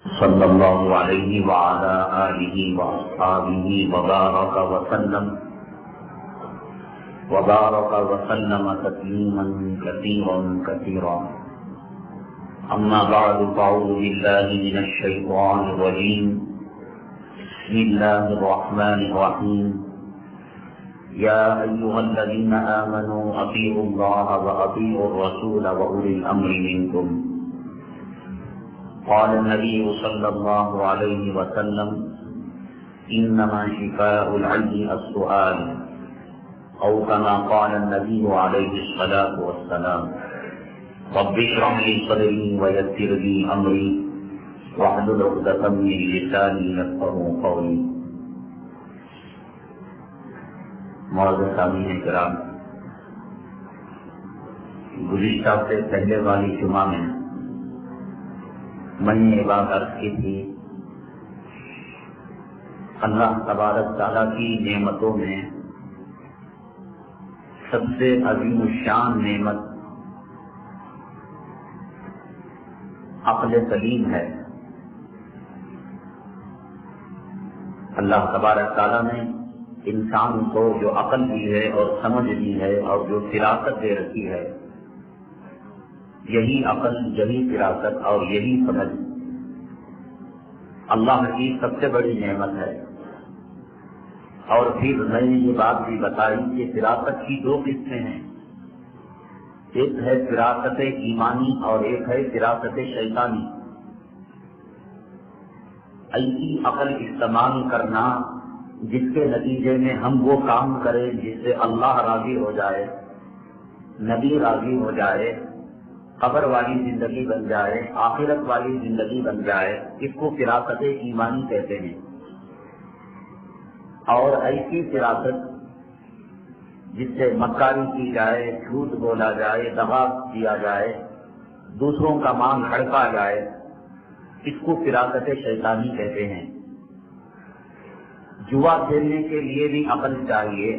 صلی اللہ علیہ وعلی آلہ واصحابہ وبارک وسلم تسلیما کثیرا کثیرا. اما بعد فاعوذ باللہ من الشیطان الرجیم. بسم اللہ الرحمن الرحیم. یا ایھا الذین آمنوا اطیعوا اللہ واطیعوا الرسول واولی الامر منکم. قال النبي صلى الله عليه وسلم إنما شفاء العي السؤال، أو كما قال النبي عليه الصلاة والسلام. رب اشرح لي صدري ويسر لي أمري واحلل عقدة من لساني يفقهوا قولي. معزز سامعین کرام، گزشتہ سے پہلے والی جمعہ میں میں نے یہ بات عرض کی تھی، اللہ تبارک تعالیٰ کی نعمتوں میں سب سے عظیم الشان نعمت عقل سلیم ہے. اللہ تبارک تعالیٰ نے انسان کو جو عقل دی ہے اور سمجھ دی ہے اور جو فراست دے رکھی ہے، یہی عقل، یہی فراست اور یہی سمجھ اللہ کی سب سے بڑی نعمت ہے. اور پھر میں نے یہ بات بھی بتائی کہ فراست کی دو قسمیں ہیں، ایک ہے فراست ایمانی اور ایک ہے فراست شیطانی. ایسی عقل استعمال کرنا جس کے نتیجے میں ہم وہ کام کریں جس سے اللہ راضی ہو جائے، نبی راضی ہو جائے، قبر والی زندگی بن جائے، آخرت والی زندگی بن جائے، اس کو فراست ایمانی کہتے ہیں. اور ایسی فراست جس سے مکاری کی جائے، جھوٹ بولا جائے، دغا کیا جائے، دوسروں کا مال ہڑپا جائے، اس کو فراست شیطانی کہتے ہیں. جوا کھیلنے کے لیے بھی عقل چاہیے،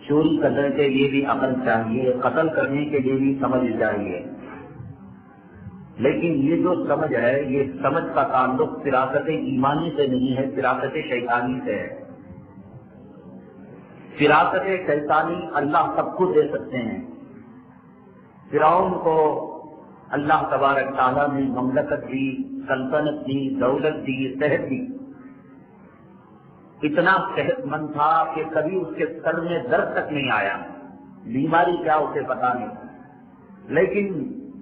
چوری کرنے کے لیے بھی عقل چاہیے، قتل کرنے کے لیے بھی سمجھ چاہیے. لیکن یہ جو سمجھ ہے، یہ سمجھ کا تعلق فراست ایمانی سے نہیں ہے، فراست شیطانی سے ہے. فراست شیطانی اللہ سب کو دے سکتے ہیں. فرعون کو اللہ تبارک تعالیٰ نے مملکت دی، سلطنت دی، دولت دی، صحت دی. اتنا صحت مند تھا کہ کبھی اس کے سر میں درد تک نہیں آیا، بیماری کیا اسے پتا نہیں. لیکن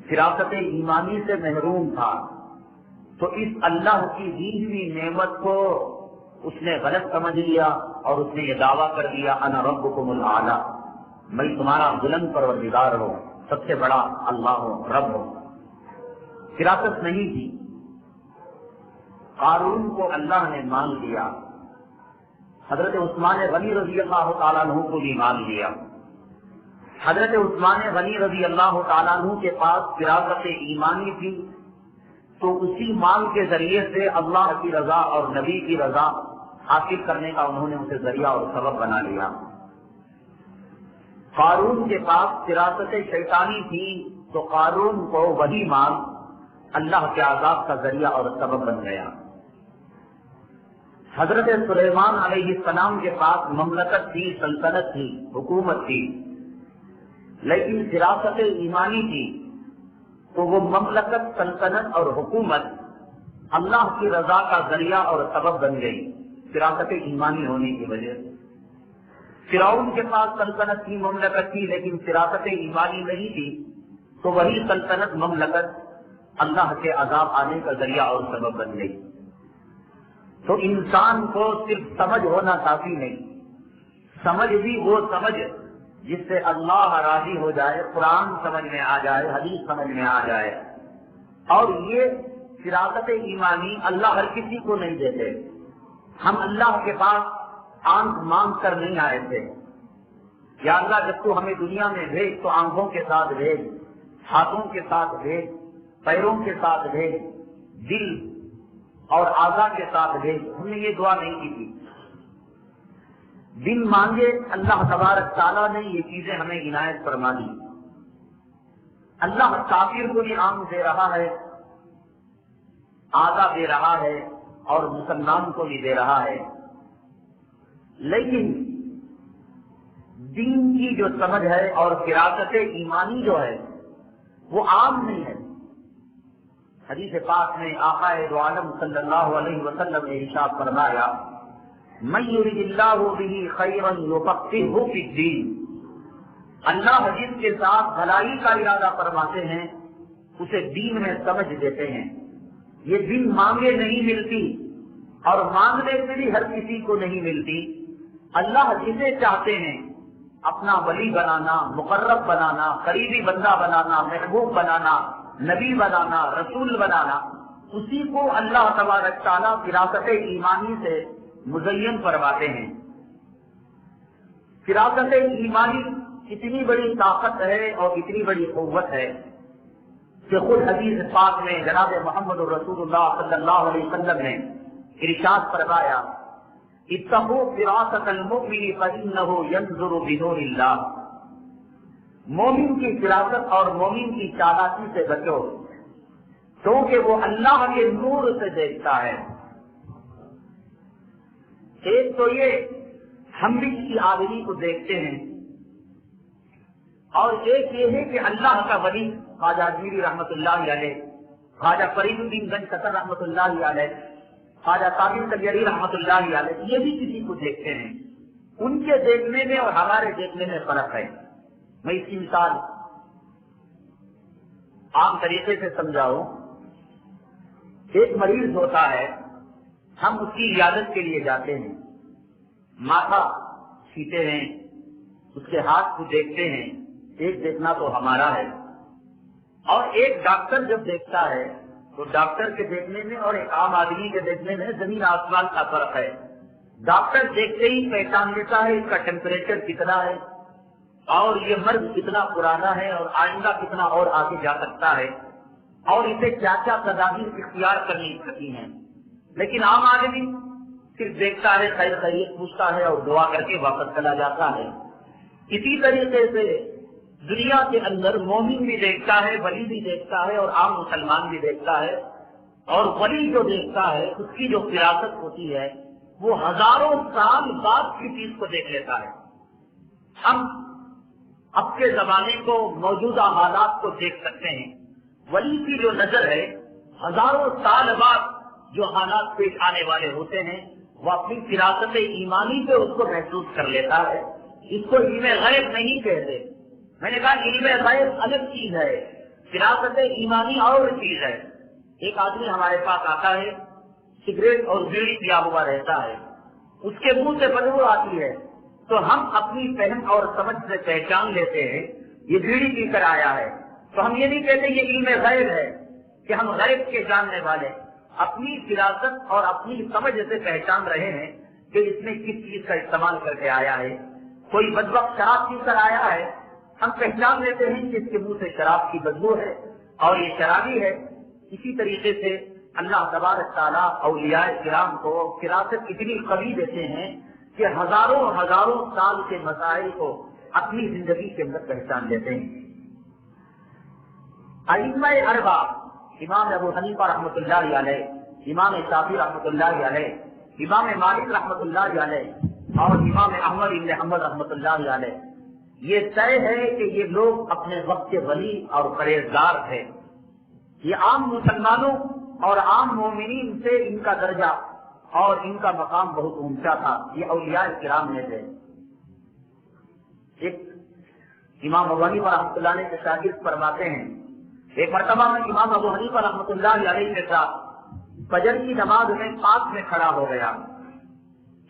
فراست ایمانی سے محروم تھا، تو اس اللہ کی دی ہوئی نعمت کو اس نے غلط سمجھ لیا اور اس نے یہ دعویٰ کر دیا انا ربکم الاعلی، میں تمہارا بلند پروردگار ہوں، سب سے بڑا اللہ ہوں، رب ہوں. فراست نہیں تھی. قارون کو اللہ نے مان لیا، حضرت عثمان غنی رضی اللہ تعالیٰ عنہ کو بھی مان لیا. حضرت عثمان غنی رضی اللہ تعالیٰ عنہ کے پاس فراست ایمانی تھی، تو اسی مال کے ذریعے سے اللہ کی رضا اور نبی کی رضا حاصل کرنے کا انہوں نے اسے ذریعہ اور سبب بنا لیا. قارون کے پاس فراست شیطانی تھی، تو قارون کو وہی مال اللہ کے عذاب کا ذریعہ اور سبب بن گیا. حضرت سلیمان علیہ السلام کے پاس مملکت تھی، سلطنت تھی، حکومت تھی، لیکن فراست ایمانی تھی، تو وہ مملکت، سلطنت اور حکومت اللہ کی رضا کا ذریعہ اور سبب بن گئی فراست ایمانی ہونے کی وجہ سے. فرعون کے پاس سلطنت تھی، مملکت تھی، لیکن فراست ایمانی نہیں تھی، تو وہی سلطنت، مملکت اللہ کے عذاب آنے کا ذریعہ اور سبب بن گئی. تو انسان کو صرف سمجھ ہونا کافی نہیں، سمجھ بھی وہ سمجھ جس سے اللہ راضی ہو جائے، قرآن سمجھ میں آ جائے، حدیث سمجھ میں آ جائے. اور یہ فراست ایمانی اللہ ہر کسی کو نہیں دیتے. ہم اللہ کے پاس آنکھ مانگ کر نہیں آئے تھے. یا اللہ جب تو ہمیں دنیا میں بھیج تو آنکھوں کے ساتھ بھیج، ہاتھوں کے ساتھ بھیج، پیروں کے ساتھ بھیج، دل اور اعضاء کے ساتھ بھیج. ہم نے یہ دعا نہیں کی تھی. دن مانگے اللہ تبارک تعالیٰ نے یہ چیزیں ہمیں عنایت فرما دی. اللہ کافر کو بھی آنکھ دے رہا ہے آدھا دے رہا ہے اور مسلمان کو بھی دے رہا ہے، لیکن دین کی جو سمجھ ہے اور فراست ایمانی جو ہے وہ عام نہیں ہے۔ حدیث پاک میں آقا دو عالم صلی اللہ علیہ وسلم نے ارشاد فرمایا، من یرد اللہ بہ خیرا یفقہہ فی الدین، اللہ جس کے ساتھ بھلائی کا ارادہ فرماتے ہیں اسے دین میں سمجھ دیتے ہیں۔ یہ دین مانگے نہیں ملتی اور مانگنے سے بھی ہر کسی کو نہیں ملتی۔ اللہ جسے چاہتے ہیں اپنا ولی بنانا، مقرب بنانا، قریبی بندہ بنانا، محبوب بنانا، نبی بنانا، رسول بنانا، اسی کو اللہ تبارک تعالیٰ فراست ایمانی سے مزین فرماتے ہیں۔ فراست ایمانی اتنی بڑی طاقت ہے اور اتنی بڑی قوت ہے کہ خود حدیث پاک میں جناب محمد رسول اللہ صلی اللہ علیہ وسلم نے ارشاد فرمایا، اتقوا فراست المؤمن فإنہ ینظر بنور اللہ، مومن کی فراست اور مومن کی چالاکی سے بچو کیونکہ وہ اللہ کے نور سے دیکھتا ہے۔ ایک تو یہ ہم بھی کی آدمی کو دیکھتے ہیں، اور ایک یہ ہے کہ اللہ کا ولی خواجہ اجمیری رحمۃ اللہ علیہ، خواجہ فرید الدین گنج قطر رحمۃ اللہ علیہ، خواجہ طاہر تلیری رحمۃ اللہ علیہ، یہ بھی کسی کو دیکھتے ہیں۔ ان کے دیکھنے میں اور ہمارے دیکھنے میں فرق ہے۔ میں اس کی مثال عام طریقے سے سمجھاؤں۔ ایک مریض ہوتا ہے، ہم اس کی عیادت کے لیے جاتے ہیں، ماتھا چھیتے ہیں، اس کے ہاتھ کو دیکھتے ہیں، ایک دیکھنا تو ہمارا ہے، اور ایک ڈاکٹر جب دیکھتا ہے تو ڈاکٹر کے دیکھنے میں اور ایک عام آدمی کے دیکھنے میں زمین آسمان کا فرق ہے۔ ڈاکٹر دیکھتے ہی پہچان لیتا ہے اس کا ٹیمپریچر کتنا ہے اور یہ مرض کتنا پرانا ہے اور آئندہ کتنا اور آگے جا سکتا ہے اور اسے کیا کیا تدابیر اختیار کرنی سکتی ہیں۔ لیکن عام آدمی صرف دیکھتا ہے، خیر خیریت پوچھتا ہے اور دعا کر کے واپس چلا جاتا ہے۔ اسی طریقے سے دنیا کے اندر مومن بھی دیکھتا ہے، ولی بھی دیکھتا ہے اور عام مسلمان بھی دیکھتا ہے، اور ولی جو دیکھتا ہے اس کی جو فراست ہوتی ہے وہ ہزاروں سال بعد کی چیز کو دیکھ لیتا ہے۔ ہم اب کے زمانے کو، موجودہ حالات کو دیکھ سکتے ہیں، ولی کی جو نظر ہے ہزاروں سال بعد جو حالات پیش آنے والے ہوتے ہیں وہ اپنی فراست ایمانی سے اس کو محسوس کر لیتا ہے۔ اس کو علم غیب نہیں کہتے۔ میں نے کہا علم غیب الگ چیز ہے، فراست ایمانی اور چیز ہے۔ ایک آدمی ہمارے پاس آتا ہے، سگریٹ اور بیڑی پیا ہوا رہتا ہے، اس کے منہ سے بدبو آتی ہے تو ہم اپنی فہم اور سمجھ سے پہچان لیتے ہیں یہ بیڑی پی کر آیا ہے۔ تو ہم یہ نہیں کہتے یہ علم غیب ہے کہ ہم غیب کے جاننے والے، اپنی فراست اور اپنی سمجھ سے پہچان رہے ہیں کہ اس نے کس چیز کا استعمال کر کے آیا ہے۔ کوئی بدبخت شراب پی کر آیا ہے، ہم پہچان لیتے ہیں کہ اس کے منہ سے شراب کی بدبو ہے اور یہ شرابی ہے۔ اسی طریقے سے اللہ تبارک تعالیٰ اولیاء کرام کو فراست اتنی قوی دیتے ہیں کہ ہزاروں ہزاروں سال کے مسائل کو اپنی زندگی کے اندر پہچان لیتے ہیں۔ ائمہ اربعہ، امام ابو حنیفہ رحمۃ اللہ علیہ، امام شافعی رحمۃ اللہ علیہ، امام مالک رحمۃ اللہ علیہ اور امام احمد بن حنبل رحمۃ اللہ علیہ، یہ طے ہے کہ یہ لوگ اپنے وقت کے ولی اور پرہیزگار تھے۔ یہ عام مسلمانوں اور عام مومنین سے ان کا درجہ اور ان کا مقام بہت اونچا تھا، یہ اولیاء کرام میں تھے۔ ایک امام ابو حنیفہ رحمۃ اللہ علیہ کے شاگرد فرماتے ہیں، ایک مرتبہ میں امام ابو حنیفہ رحمۃ اللہ علیہ کے ساتھ فجر کی نماز میں پاس میں کھڑا ہو گیا۔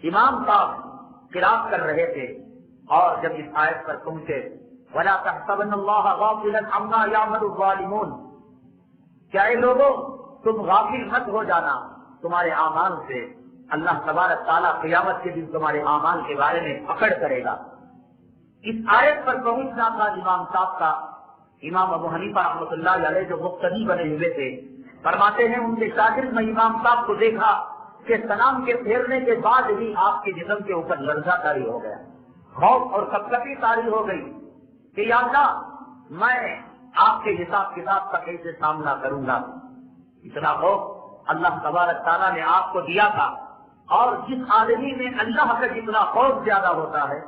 امام صاحب قرات کر رہے تھے اور جب اس آیت پر پہنچے، وَلَا تَحْسَبَنَّ اللَّهَ غَافِلًا عَمَّا يَعْمَلُ الظَّالِمُونَ، کیا اے لوگوں تم غافل مت ہو جانا تمہارے اعمال سے، اللہ تبارک تعالیٰ قیامت کے دن تمہارے اعمال کے بارے میں پکڑ کرے گا۔ اس آیت پر پہنچنا تھا امام صاحب کا۔ امام ابو حنیفہ رحمۃ اللہ علیہ جو مقتدی بنے ہوئے تھے، فرماتے ہیں ان کے شاگرد میں امام صاحب کو دیکھا کہ سلام کے پھیرنے کے بعد ہی آپ کے جسم کے اوپر لرزہ طاری ہو گیا، خوف اور کپکپی طاری ہو گئی کہ یا اللہ میں آپ کے حساب کتاب کا کیسے سامنا کروں گا۔ اتنا خوف اللہ تبارک تعالیٰ نے آپ کو دیا تھا، اور جس آدمی میں اللہ کا جتنا خوف زیادہ ہوتا ہے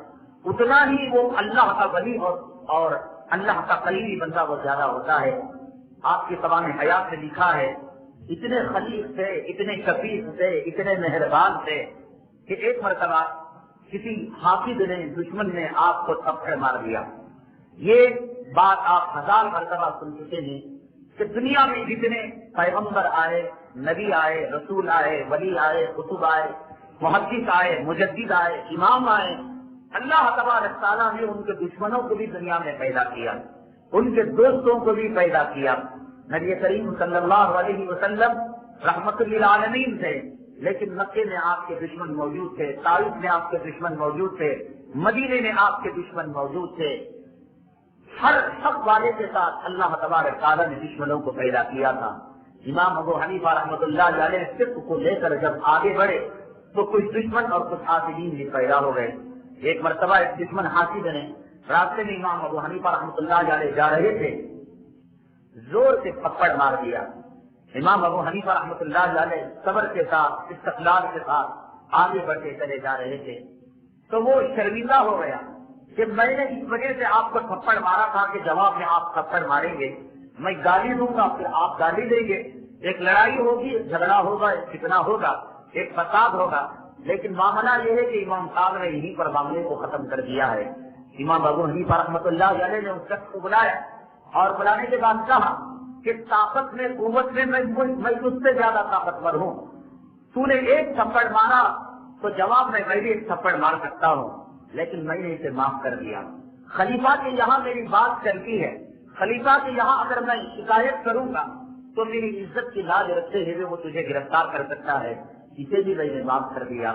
اتنا ہی وہ اللہ کا ولی اور اللہ کا قریبی بندہ وہ زیادہ ہوتا ہے۔ آپ کی زبان حیات میں لکھا ہے اتنے خلیق تھے، اتنے شفیق تھے، اتنے مہربان تھے کہ ایک مرتبہ کسی حافظ نے، دشمن نے آپ کو تھپڑ مار دیا۔ یہ بات آپ 1000 مرتبہ سن چکے ہیں کہ دنیا میں جتنے پیغمبر آئے، نبی آئے، رسول آئے، ولی آئے، قطب آئے، محدث آئے، مجدد آئے، امام آئے، اللہ تبارک تعالیٰ نے ان کے دشمنوں کو بھی دنیا میں پیدا کیا، ان کے دوستوں کو بھی پیدا کیا۔ نبی کریم صلی اللہ علیہ وسلم رحمت للعالمین تھے، لیکن مکے میں آپ کے دشمن موجود تھے، طائف میں آپ کے دشمن موجود تھے، مدینے میں آپ کے دشمن موجود تھے۔ ہر سب والے کے ساتھ اللہ تبارک تعالیٰ نے دشمنوں کو پیدا کیا تھا۔ امام ابو حنیفہ رحمۃ اللہ علیہ فقہ کو لے کر جب آگے بڑھے تو کچھ دشمن اور کچھ حاسدین بھی پیدا ہو گئے۔ ایک مرتبہ ایک دشمن حاسد نے راستے میں امام ابو حنیفہ رحمۃ اللہ علیہ جا رہے تھے، زور سے تھپڑ مار دیا۔ امام ابو حنیفہ رحمۃ اللہ علیہ صبر کے ساتھ، استقلال کے ساتھ آگے بڑھتے چلے جا رہے تھے، تو وہ شرمندہ ہو گیا کہ میں نے اس وجہ سے آپ کو تھپڑ مارا تھا کہ جواب میں آپ تھپڑ ماریں گے، میں گالی دوں گا، پھر آپ گالی دیں گے، ایک لڑائی ہوگی، ایک جھگڑا ہوگا، ایک فتنہ ہوگا، ایک فساد ہوگا۔ لیکن معاملہ یہ ہے کہ امام صاحب نے یہیں پر معاملے کو ختم کر دیا ہے۔ امام ابو حنیفہ رحمۃ اللہ علیہ نے اس شخص کو بلایا اور بلانے کے بعد کہا کہ طاقت میں، قوت میں میں تجھ سے زیادہ طاقتور ہوں، تو نے ایک تھپڑ مارا تو جواب میں بھی ایک تھپڑ مار سکتا ہوں، لیکن میں نے اسے معاف کر دیا۔ خلیفہ کے یہاں میری بات چلتی ہے، خلیفہ کے یہاں اگر میں شکایت کروں گا تو میری عزت کی لاج رکھتے ہوئے وہ تجھے گرفتار کر سکتا ہے، اسے بھی میں نے معاف کر دیا۔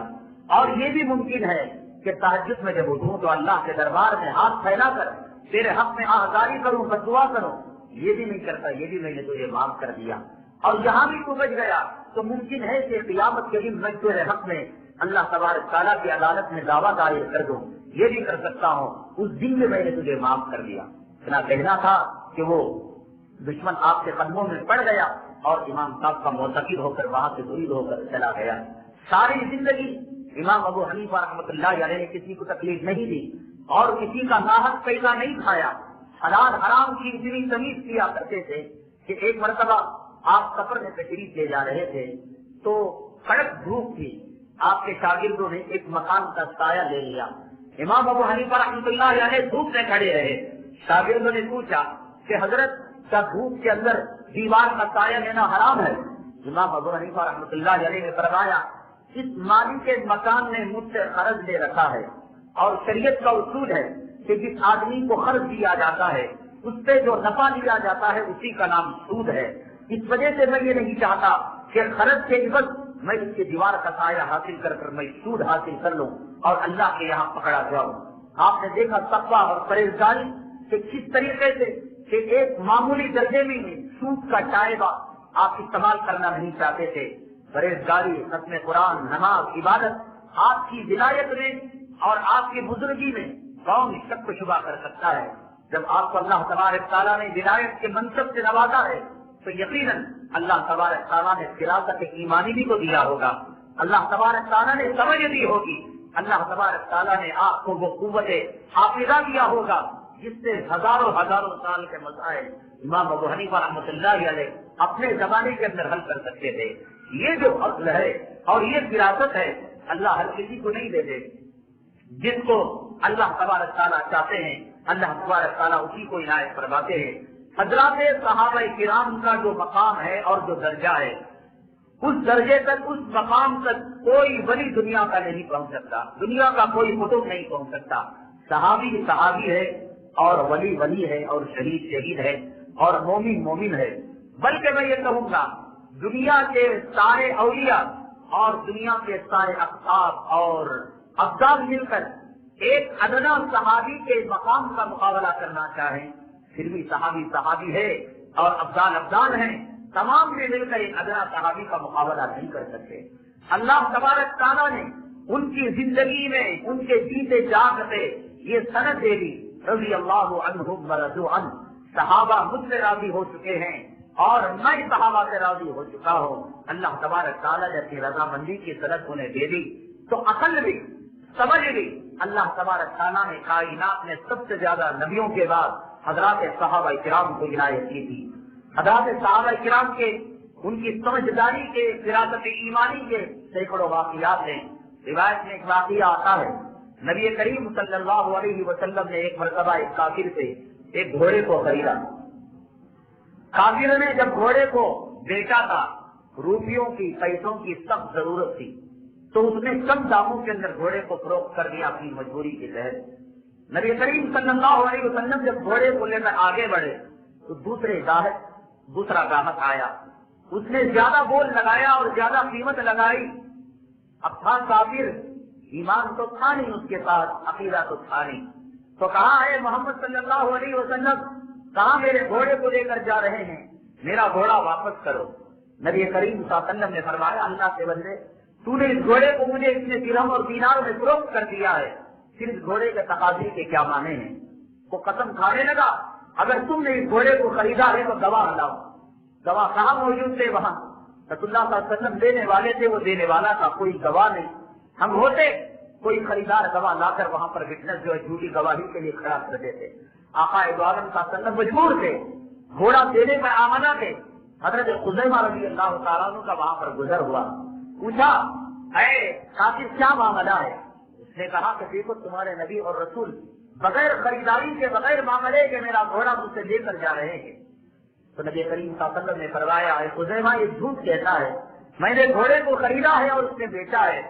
اور یہ بھی ممکن ہے کہ تہجد میں جب اٹھوں تو اللہ کے دربار میں ہاتھ پھیلا کر تیرے حق میں آہذاری کروں، بددعا کروں، یہ بھی نہیں کرتا، یہ بھی میں نے تجھے معاف کر دیا۔ اور یہاں بھی تو بچ گیا تو ممکن ہے کہ قیامت کے دن میں تیرے حق میں اللہ تبارک تعالیٰ کی عدالت میں دعویٰ دائر کر دوں، یہ بھی کر سکتا ہوں، اس دن میں نے تجھے معاف کر دیا۔ اتنا کہنا تھا کہ وہ دشمن آپ کے قدموں میں پڑ گیا اور امام صاحب کا معتقد ہو کر وہاں سے دور ہو کر چلا گیا۔ ساری زندگی امام ابو حنیفہ رحمۃ اللہ علیہ نے کسی کو تکلیف نہیں دی اور کسی کا ناحق پیسہ نہیں کھایا، حلال حرام کی اتنی تمیز کیا کرتے تھے کہ ایک مرتبہ آپ سفر میں تشریف لے جا رہے تھے تو کڑک دھوپ تھی، آپ کے شاگردوں نے ایک مکان کا سایہ لے لیا۔ امام ابو حنیفہ رحمۃ اللہ علیہ دھوپ میں کھڑے رہے، شاگردوں نے پوچھا کہ حضرت کیا دھوپ کے اندر دیوار کا سایہ لینا حرام ہے؟ امام ابو حنیفہ رحمۃ اللہ علیہ نے فرمایا اس مالک کے مکان نے مجھ سے قرض لے رکھا ہے، اور شریعت کا اصول ہے کہ جس آدمی کو قرض دیا جاتا ہے اس پہ جو نفع لیا جاتا ہے اسی کا نام سود ہے۔ اس وجہ سے میں یہ نہیں چاہتا کہ قرض کے عوض میں اس کی دیوار کا سایہ حاصل کر میں سود حاصل کر لوں اور اللہ کے یہاں پکڑا جاؤں۔ آپ نے دیکھا تقویٰ اور پرہیزگاری کہ کس طریقے سے کہ ایک معمولی درجے میں سود کا شائبہ آپ استعمال کرنا نہیں چاہتے تھے۔ پرہیزگاری، ختم قرآن، نماز، عبادت آپ کی ولایت میں اور آپ کی بزرگی میں کون شک و شبہ کر سکتا ہے؟ جب آپ کو اللہ تبارک تعالیٰ نے ولایت کے منصب سے نوازا ہے تو یقیناً اللہ تبارک تعالیٰ نے فراست ایمانی بھی کو دیا ہوگا، اللہ تبارک تعالیٰ نے سمجھ دی ہوگی، اللہ تبارک تعالیٰ نے آپ کو وہ قوت حافظہ دیا ہوگا جس سے ہزاروں ہزاروں سال کے مسائل امام ابو حنیفہ رحمۃ اللہ علیہ اپنے زمانے کے اندر حل کر سکتے تھے۔ یہ جو فضل ہے اور یہ فراست ہے اللہ ہر کسی کو نہیں دیتے، جس کو اللہ تبارک تعالیٰ چاہتے ہیں اللہ تبارک تعالیٰ اسی کو عنایت فرماتے ہیں۔ حضرات صحابہ کرام کا جو مقام ہے اور جو درجہ ہے اس درجے تک، اس مقام تک کوئی ولی دنیا کا نہیں پہنچ سکتا، دنیا کا کوئی قطب نہیں پہنچ سکتا۔ صحابی صحابی ہے اور ولی ولی ہے اور شہید شہید ہے اور مومن مومن ہے، بلکہ میں یہ کہوں گا دنیا کے سارے اولیاء اور دنیا کے سارے اقطاب اور افضال مل کر ایک ادنا صحابی کے مقام کا مقابلہ کرنا چاہیں پھر بھی صحابی صحابی ہے اور افضال افضال ہیں، تمام میں مل کر ایک ادنا صحابی کا مقابلہ نہیں کر سکتے۔ اللہ تبارک تعالیٰ نے ان کی زندگی میں ان کے جیتے جاگتے یہ سند دے دی، رضی اللہ عنہم ورضوا عنہ، صحابہ مجھ سے راضی ہو چکے ہیں اور میں صحابہ سے راضی ہو چکا ہوں، اللہ تبارک تعالیٰ نے اپنی رضامندی کی صدق انہیں دے دی، تو عقل بھی سمجھ بھی اللہ تبارک تعالیٰ نے کائنات میں سب سے زیادہ نبیوں کے بعد حضرات صحابہ کرام کو عنایت کی تھی۔ حضرات صحابہ کرام کے ان کی سمجھداری کے، فراست ایمانی کے سینکڑوں واقعات ہیں۔ روایت میں ایک واقعہ آتا ہے، نبی کریم صلی اللہ علیہ وسلم نے ایک مرتبہ ایک کافر سے ایک گھوڑے کو خریدا۔ کافر نے جب گھوڑے کو بیچا تھا، روپیوں کی، پیسوں کی سخت ضرورت تھی، تو اس نے کم داموں کے اندر گھوڑے کو فروخت کر دیا اپنی مجبوری کے تحت۔ نبی کریم صلی اللہ علیہ وسلم جب گھوڑے کو لے کر آگے بڑھے تو دوسرا گاہک آیا، اس نے زیادہ بول لگایا اور زیادہ قیمت لگائی۔ اب تھا کافر، ایمان تو تھا نہیں اس کے پاس، عقیدہ تو تھا نہیں، تو کہا ہے محمد صلی اللہ علیہ وسلم کہاں میرے گھوڑے کو لے کر جا رہے ہیں، میرا گھوڑا واپس کرو۔ نبی کریم صلی اللہ علیہ وسلم نے فرمایا اللہ کے بندے، تو نے اس گھوڑے کو مجھے اتنے درہم اور دینار میں فروخت کر دیا ہے، پھر اس گھوڑے کے تقاضے کے کیا معنی ہیں؟ وہ قسم کھانے لگا اگر تم نے اس گھوڑے کو خریدا ہے تو گواہ لاؤ۔ گواہ کہاں موجود تھے؟ وہاں رسول اللہ صلی اللہ علیہ وسلم دینے والے تھے، وہ دینے والا تھا، کوئی گواہ نہیں۔ ہم ہوتے کوئی خریدار گواہ لا کر وہاں پر وٹنس جو ہے جھوٹی گواہی کے لیے کھڑا کر دیتے۔ آقا دو عالم صلی اللہ علیہ وسلم مجبور تھے، گھوڑا دینے میں آمادہ تھے۔ حضرت خزیمہ رضی اللہ تعالیٰ عنہ کا وہاں پر گزر ہوا، پوچھا اے کافر کیا معاملہ ہے؟ اس نے کہا کہ دیکھو تمہارے نبی اور رسول بغیر خریداری کے، بغیر معاملے کے میرا گھوڑا مجھ سے لے کر جا رہے ہیں۔ تو نبی کریم صلی اللہ علیہ وسلم نے فرمایا اے خزیمہ یہ جھوٹ کہتا ہے، میں نے گھوڑے کو خریدا ہے اور اس نے بیچا ہے،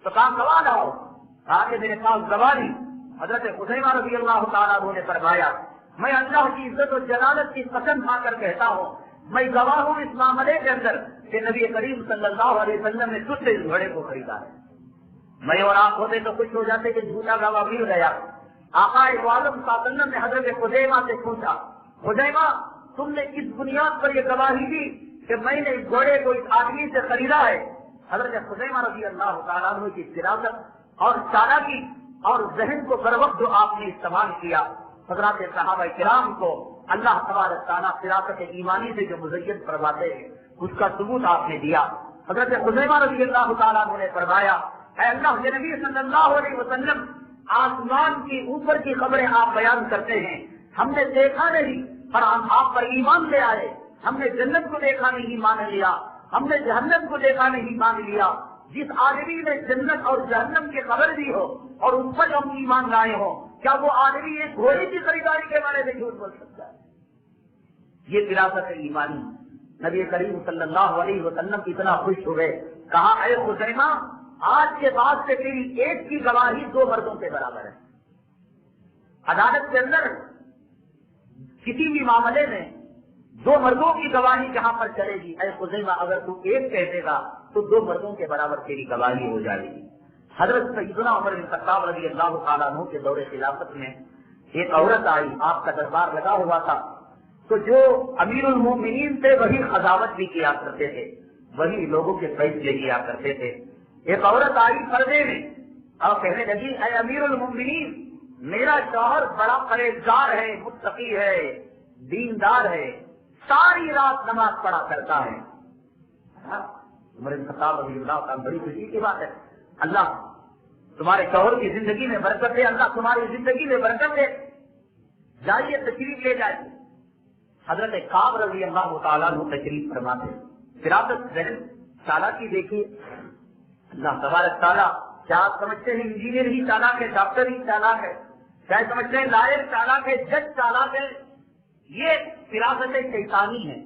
تو کہا گواہ لاؤ۔ کہا کہ میرے پاس گواہ نہیں۔ حضرت خزیمہ رضی اللہ تعالیٰ عنہ نے فرمایا میں اللہ کی عزت و جلالت کی قسم کھا کر کہتا ہوں میں گواہ ہوں اس معاملے کے اندر کہ نبی کریم صلی اللہ علیہ وسلم نے تجھ سے اس گھوڑے کو خریدا ہے۔ میں اور آپ ہوتے تو خوش ہو جاتے کہ جھوٹا گواہ مل گیا۔ آقا دو عالم صلی اللہ علیہ وسلم نے حضرت خزیمہ سے پوچھا خزیمہ تم نے کس بنیاد پر یہ گواہی دی کہ میں نے اس گھوڑے کو اس آدمی سے خریدا ہے؟ حضرت خزیمہ رضی اللہ تعالیٰ عنہ کی فراست اور چالاکی اور ذہن کو بر وقت جو آپ نے استعمال کیا، حضرات صحابہ کرام کو اللہ تبارک تعالیٰ فراست ایمانی سے جو مزین فرماتے ہیں اس کا ثبوت آپ نے دیا۔ حضرت خزیمہ رضی اللہ تعالیٰ عنہ نے فرمایا اے اللہ کے نبی صلی اللہ علیہ وسلم آسمان کی اوپر کی خبریں آپ بیان کرتے ہیں، ہم نے دیکھا نہیں پر ہم آپ پر ایمان لے آئے، ہم نے جنت کو دیکھا نہیں مان لیا، ہم نے جہنم کو دیکھا نہیں مان لیا۔ جس آدمی نے جنت اور جہنم کی خبر دی ہو اور ان پر ہم ایمان لائے ہوں، کیا وہ آدمی ایک گھوڑے کی خریداری کے بارے میں جھوٹ بول سکتا ہے؟ یہ فراست ایمانی۔ نبی کریم صلی اللہ علیہ وسلم اتنا خوش ہوئے، کہا اے خزیمہ آج کے بعد سے تیری ایک کی گواہی 2 مردوں کے برابر ہے۔ عدالت کے اندر کسی بھی معاملے میں 2 مردوں کی گواہی جہاں پر چلے گی، اے خزیمہ اگر تو ایک کہہ دے گا تو 2 مردوں کے برابر تیری گواہی ہو جائے گی۔ حضرت سیدنا عمر بن خطاب رضی اللہ تعالیٰ عنہ کے دور خلافت میں ایک عورت آئی، آپ کا دربار لگا ہوا تھا، تو جو امیر المومنین تھے وہی قضاوت بھی کیا کرتے تھے، وہی لوگوں کے فیصلے کیا کرتے تھے۔ ایک عورت آئی پردے میں اور کہنے لگی اے امیر المومنین میرا شوہر بڑا پرہیزگار ہے، متقی ہے، دیندار ہے، ساری رات نماز پڑھا کرتا ہے۔ عمر بن خطاب رضی اللہ تعالیٰ بڑی خوشی کی بات ہے، اللہ تمہارے شوہر کی زندگی میں برکت دے، اللہ تمہاری زندگی میں برکت دے، جائیے تشریف لے جائیے۔ حضرت کعب رضی اللہ تعالیٰ عنہ تشریف فرماتے، فراست ذہن چالاکی دیکھیے، اللہ تبارک تعالیٰ کیا آپ سمجھتے ہیں انجینئر ہی چالاک ہے، ڈاکٹر ہی چالاک ہے، کیا سمجھتے ہیں لائر چالاک ہے، جج چالاک ہے؟ یہ فراست شیطانی ہے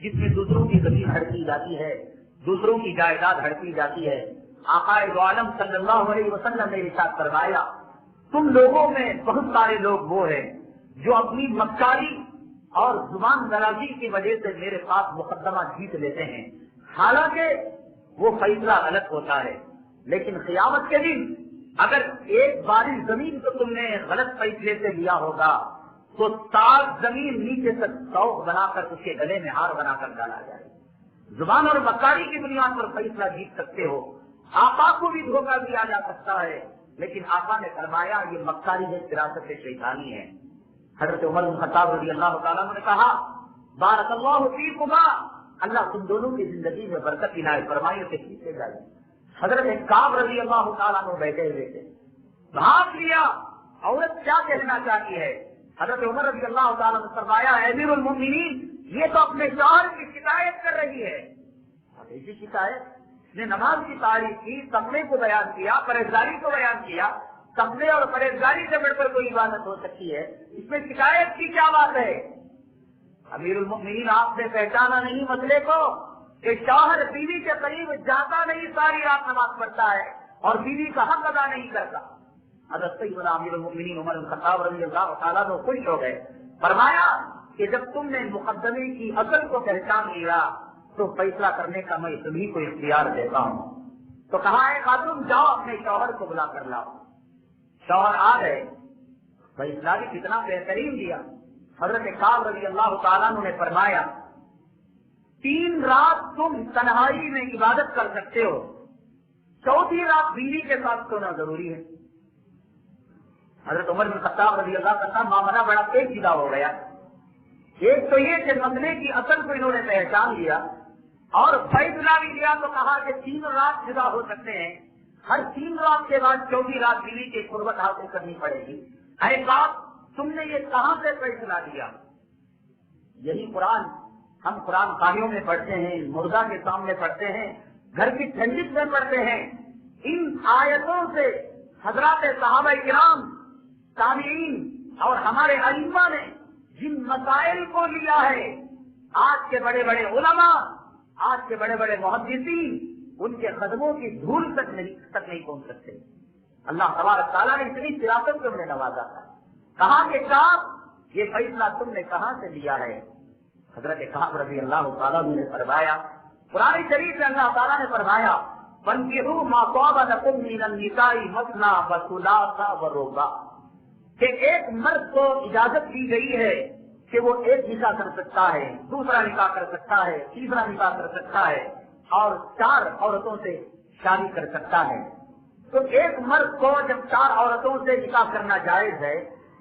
جس میں دوسروں کی زمین ہڑپی جاتی ہے، دوسروں کی جائیداد ہڑپی جاتی ہے۔ آقا دو عالم صلی اللہ علیہ وسلم نے ارشاد فرمایا تم لوگوں میں بہت سارے لوگ وہ ہیں جو اپنی مکاری اور زبان درازی کی وجہ سے میرے پاس مقدمہ جیت لیتے ہیں، حالانکہ وہ فیصلہ غلط ہوتا ہے، لیکن قیامت کے دن اگر ایک باری زمین کو تم نے غلط فیصلے سے لیا ہوگا تو 7 زمین نیچے تک سوگ بنا کر اس کے گلے میں ہار بنا کر ڈالا جائے۔ زبان اور مکاری کی بنیاد پر فیصلہ جیت سکتے ہو، آقا کو بھی دھوکہ دیا جا سکتا ہے، لیکن آقا نے فرمایا یہ مکاری ہے، فراست شیطانی ہے۔ حضرت عمر بن خطاب رضی اللہ تعالیٰ نے کہا بارک اللہ فیکما، اللہ تم دونوں کی زندگی میں برکت عنایت فرمائے سے پیچھے جائے۔ حضرت کعب رضی اللہ تعالیٰ عنہ بیٹھے ہوئے تھے، بھاپ لیا عورت کیا کہنا چاہتی ہے۔ حضرت عمر رضی اللہ تعالیٰ نے فرمایا امیر المومنین یہ تو اپنے شوہر کی شکایت کر رہی ہے۔ ایسی شکایت، اس نے نماز کی تعریف کی، تقوی کو بیان کیا، پرہیزگاری کو بیان کیا، تقوی اور پرہیزگاری سے بڑھ کر کوئی عبادت ہو سکتی ہے، اس میں شکایت کی کیا بات ہے؟ امیر المومنین آپ نے پہچانا نہیں مسئلے کو کہ شوہر بیوی کے قریب جاتا نہیں، ساری رات نماز پڑھتا ہے اور بیوی کا حق ادا نہیں کرتا۔ حضرت سیدنا امیر المومنین عمر بن الخطاب رضی اللہ تعالیٰ عنہ خوش ہو گئے، فرمایا کہ جب تم نے مقدمے کی اصل کو پہچان لیا تو فیصلہ کرنے کا میں تمہیں کو اختیار دیتا ہوں۔ تو کہا ہے خاتون جاؤ اپنے شوہر کو بلا کر لاؤ۔ شوہر آ گئے، فیصلہ بھی کتنا بہترین دیا۔ حضرت کعب رضی اللہ تعالیٰ عنہ نے فرمایا 3 رات تم تنہائی میں عبادت کر سکتے ہو، 4تھی رات بیوی کے ساتھ سونا ضروری ہے۔ حضرت عمر بن خطاب رضی اللہ عنہ معاملہ بڑا پیچیدہ ہو گیا۔ ایک تو یہ کہ مسئلے کی اصل کو انہوں نے پہچان لیا اور فیصلہ بھی لیا، تو کہا کہ 3 رات جدا ہو سکتے ہیں، ہر 3 رات کے بعد 4تھی رات بیوی کی قربت حاصل کرنی پڑے گی۔ اے بات تم نے یہ کہاں سے فیصلہ لیا؟ یہی قرآن ہم قرآن خانیوں میں پڑھتے ہیں، مردہ کے سامنے پڑھتے ہیں، گھر کی ٹھنڈک میں پڑھتے ہیں۔ ان آیتوں سے حضرات صحابہ کرام، تابعین اور ہمارے ائمہ نے جن مسائل کو لیا ہے، آج کے بڑے بڑے علماء، آج کے بڑے بڑے محدثین ان کے قدموں کی دھول تک نہیں پہنچ سکتے۔ اللہ تبارک تعالیٰ نے اتنی فراست کو ہمیں نوازا تھا، کہا کہ کعب یہ فیصلہ تم نے کہاں سے لیا ہے؟ حضرت کعب رضی اللہ تعالیٰ نے فرمایا، قرآن شریف میں اللہ تعالیٰ نے فرمایا فانکحوا ما طاب لکم من النساء مثنی وثلاث ورباع، کہ ایک مرد کو اجازت دی گئی ہے کہ وہ ایک نکاح کر سکتا ہے، دوسرا نکاح کر سکتا ہے، تیسرا نکاح کر سکتا ہے اور 4 عورتوں سے شادی کر سکتا ہے۔ تو ایک مرد کو جب 4 عورتوں سے نکاح کرنا جائز ہے،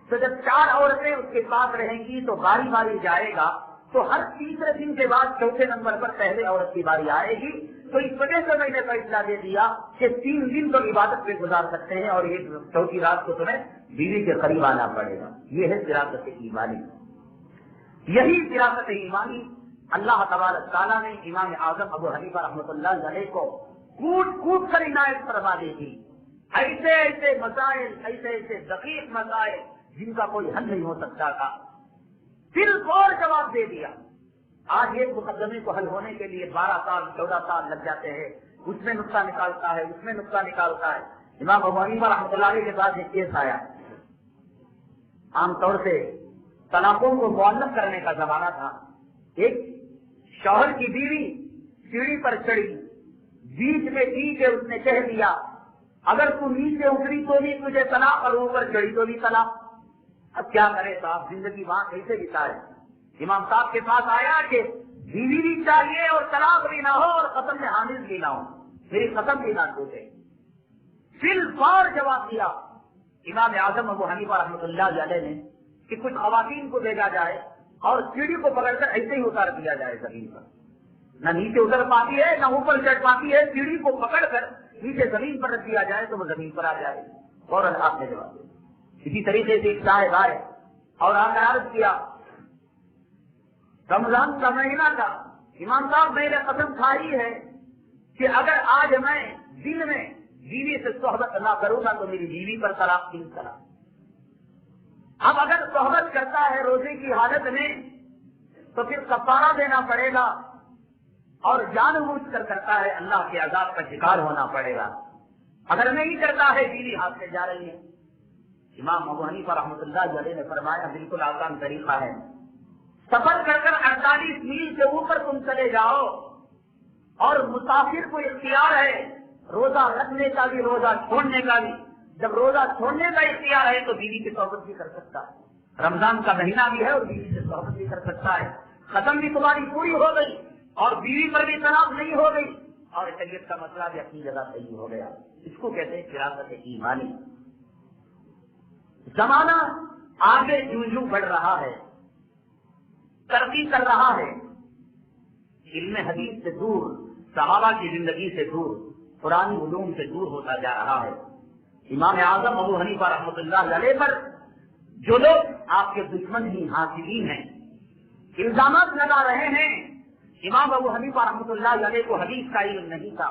تو جب 4 عورتیں اس کے پاس رہیں گی تو باری باری جائے گا، تو ہر تیسرے دن کے بعد 4تھے نمبر پر پہلے عورت کی باری آئے گی۔ تو اس وجہ سے میں نے فیصلہ دے دیا کہ 3 دن تو عبادت پہ گزار سکتے ہیں اور ایک 4تھی رات کو تمہیں بیوی کے قریب آنا پڑے گا۔ یہ ہے فراست ایمانی۔ یہی فراست ایمانی اللہ تبارک تعالیٰ نے امام اعظم ابو حنیفہ رحمۃ اللہ علیہ کو کوٹ کوٹ کر عنایت فرما دی تھی۔ ایسے ایسے مسائل، ایسے ایسے دقیق مسائل جن کا کوئی حل نہیں ہو سکتا تھا، پھر اور جواب دے دیا۔ آج ایک مقدمے کو حل ہونے کے لیے 12 سال 14 سال لگ جاتے ہیں، اس میں نقطہ نکالتا ہے، اس میں نقطہ نکالتا ہے۔ امام ابو حنیفہ رحمۃ اللہ علیہ کے پاس ایک کیس آیا، عام طور سے طلاقوں کو معلق کرنے کا زمانہ تھا۔ ایک شوہر کی بیوی سیڑھی پر چڑھی، بیچ میں تھی کہ اس نے کہہ دیا اگر تو نیچے اتری تو بھی تجھے طلاق اور اوپر چڑھی تو بھی طلاق۔ اب کیا کرے صاحب، زندگی وہاں کیسے بتائے؟ امام صاحب کے پاس آیا کہ بیوی بھی چاہیے اور طلاق بھی نہ ہو اور قسم میں حامل بھی نہ ہو، میری قسم بھی نہ ٹوٹے۔ فی الفور جواب دیا امام اعظم ابو حنیفہ رحمۃ اللہ علیہ نے کہ کچھ خواتین کو بھیجا جائے اور سیڑھی کو پکڑ کر ایسے ہی اتار دیا جائے زمین پر، نہ نیچے اتر پاتی ہے نہ اوپر چڑھ پاتی ہے، سیڑھی کو پکڑ کر نیچے زمین پر رکھ دیا جائے تو وہ زمین پر آ جائے۔ فوراً آپ نے جواب دیا۔ اسی طریقے سے ایک صاحب آئے اور آپ نے عرض کیا رمضان کا مہینہ تھا، امام صاحب میں نے قسم کھائی ہے کہ اگر آج میں دن میں بیوی سے صحبت نہ کروں گا تو میری بیوی پر طلاق 3 طلاق۔ اب اگر صحبت کرتا ہے روزے کی حالت میں تو پھر کفارہ دینا پڑے گا، اور جان بوجھ کر کرتا ہے اللہ کے عذاب کا شکار ہونا پڑے گا، اگر نہیں کرتا ہے بیوی ہاتھ سے جا رہی ہے۔ امام ابو حنیفہ رحمۃ اللہ علیہ نے فرمایا بالکل آسان طریقہ ہے، سفر کر کر 48 میل سے اوپر تم چلے جاؤ اور مسافر کو اختیار ہے روزہ رکھنے کا بھی روزہ چھوڑنے کا بھی۔ جب روزہ چھوڑنے کا اختیار ہے تو بیوی کی صحبت بھی کر سکتا ہے، رمضان کا مہینہ بھی ہے اور بیوی سے صحبت بھی کر سکتا ہے، ختم بھی تمہاری پوری ہو گئی اور بیوی پر بھی طلاق نہیں ہو گئی اور شریعت کا مسئلہ بھی اپنی جگہ صحیح ہو گیا۔ اس کو کہتے ہیں فراست ایمانی۔ زمانہ آگے یوں یوں بڑھ رہا ہے، ترقی کر رہا ہے، علم حدیث سے دور، صحابہ کی زندگی سے دور، قرآن علوم سے دور ہوتا جا رہا ہے۔ امام اعظم ابو حنیفہ رحمۃ اللہ علیہ پر جو لوگ آپ کے دشمن ہی حاسدین ہیں، الزامات لگا رہے ہیں، امام ابو حنیفہ رحمۃ اللہ علیہ کو حدیث کا علم نہیں تھا،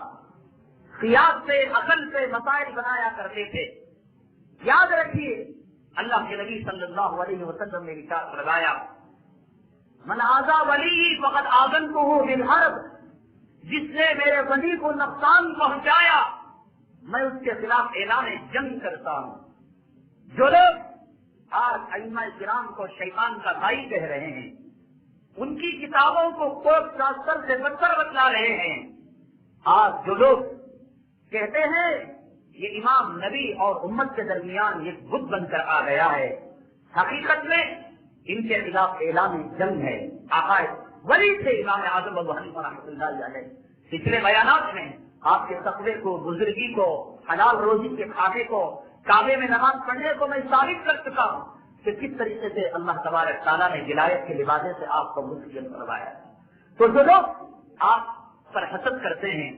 قیاس سے عقل سے مسائل بنایا کرتے تھے۔ یاد رکھیے اللہ کے نبی صلی اللہ علیہ وسلم نے ارشاد فرمایا، من آذا ولی فقد آذنتہ بالحرب، جس نے میرے ولی کو نقصان پہنچایا میں اس کے خلاف اعلان جنگ کرتا ہوں۔ جو لوگ آج ائمہ کرام کو شیطان کا بھائی کہہ رہے ہیں، ان کی کتابوں کو کوٹ شاستر سے بدتر بتلا رہے ہیں، آج جو لوگ کہتے ہیں یہ امام نبی اور امت کے درمیان یہ بت بن کر آ گیا ہے، حقیقت میں ان کے خلاف اعلان جنگ ہے۔ آقا ولی تھے امام اعظم ابو حنیفہ رحمۃ اللہ علیہ۔ پچھلے بیانات میں آپ کے تقوی کو، بزرگی کو، حلال روزی کے کھانے کو، کعبے میں نماز پڑھنے کو میں ثابت کر چکا ہوں کہ کس طریقے سے اللہ تبارک تعالیٰ نے ولایت کے لباسے سے آپ کو مسلم کروایا۔ تو جو لوگ آپ پر حسد کرتے ہیں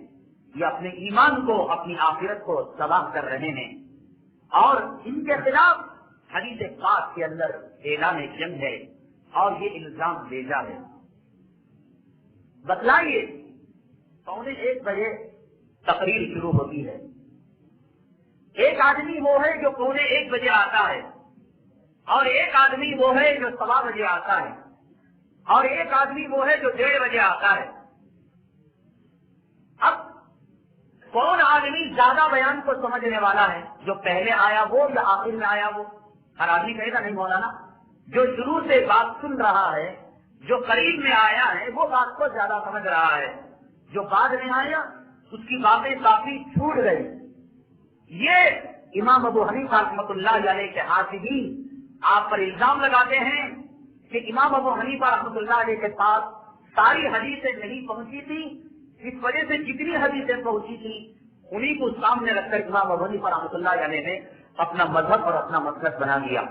یہ اپنے ایمان کو، اپنی آخرت کو تباہ کر رہے ہیں، اور ان کے خلاف حدیث پاک کے اندر اعلان جنگ ہے اور یہ الزام بھیجا ہے۔ بتلائیے 1:15 بجے تقریر شروع ہوتی ہے، ایک آدمی وہ ہے جو 1:15 بجے آتا ہے، اور ایک آدمی وہ ہے جو 1:15 بجے آتا ہے، اور ایک آدمی وہ ہے جو 1:30 بجے آتا ہے۔ اب کون آدمی زیادہ بیان کو سمجھنے والا ہے، جو پہلے آیا وہ یا آخر میں آیا وہ؟ ہر آدمی کہے گا نہیں مولانا، جو شروع سے بات سن رہا ہے، جو قریب میں آیا ہے وہ بات کو زیادہ سمجھ رہا ہے، جو بعد میں آیا اس کی باتیں کافی چھوٹ گئی۔ یہ امام ابو حنیفہ رحمۃ اللہ علیہ کے حاسدین آپ پر الزام لگاتے ہیں کہ امام ابو حنیفہ رحمۃ اللہ علیہ کے پاس ساری حدیثیں نہیں پہنچی تھی، اس وجہ سے جتنی حدیثیں پہنچی تھی انہیں کو سامنے رکھ کر امام ابو حنیفہ رحمۃ اللہ علیہ نے اپنا مذہب اور اپنا مسلک بنا لیا۔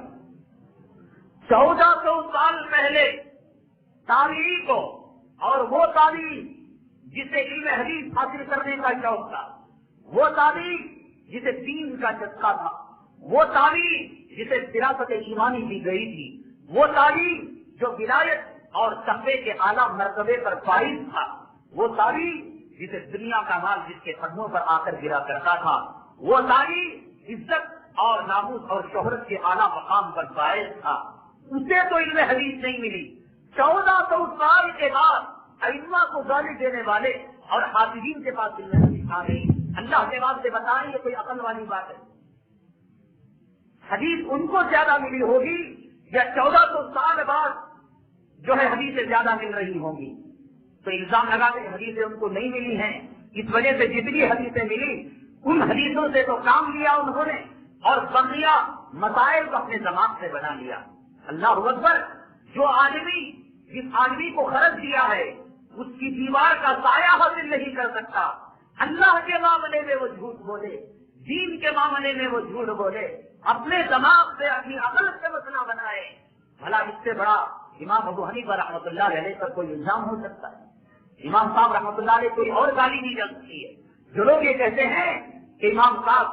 1400 سال پہلے تابعی کو، اور وہ تابعی جسے علم حدیث حاصل کرنے کا شوق تھا، وہ تابعی جسے دین کا چسکا تھا، وہ تابعی جسے فراست ایمانی دی گئی تھی، وہ تابعی جو ولایت اور تقوی کے اعلیٰ مرتبے پر فائز تھا، وہ تابعی جسے دنیا کا مال جس کے قدموں پر آ کر گرا کرتا تھا، وہ تابعی عزت اور ناموس اور شہرت کے اعلیٰ مقام پر فائز تھا، اسے تو علم حدیث نہیں ملی۔ 1400 سال کے بعد ائمہ کو گالی دینے والے اور حاسدین کے پاس علم حدیث آ گئی۔ اللہ کے بعد سے بتائیں یہ کوئی عقل والی بات ہے؟ حدیث ان کو زیادہ ملی ہوگی یا 1400 سال بعد جو ہے حدیثیں زیادہ مل رہی ہوں گی؟ تو الزام لگاتے ہیں حدیثیں ان کو نہیں ملی ہیں، اس وجہ سے جتنی حدیثیں ملی ان حدیثوں سے تو کام لیا انہوں نے اور بقیہ مسائل کو اپنے دماغ سے بنا لیا۔ اللہ اکبر! جو آدمی جس آدمی کو خرچ دیا ہے اس کی دیوار کا سایہ حاصل نہیں کر سکتا، اللہ کے معاملے میں وہ جھوٹ بولے، دین کے معاملے میں وہ جھوٹ بولے، اپنے دماغ سے اپنی عقل سے مسئلہ بنائے، بھلا اس سے بڑا امام ابو حنیفہ رحمۃ اللہ علیہ پر کوئی الزام ہو سکتا ہے؟ امام صاحب رحمۃ اللہ علیہ کوئی اور گالی نہیں جا سکتی ہے۔ جو لوگ یہ کہتے ہیں کہ امام صاحب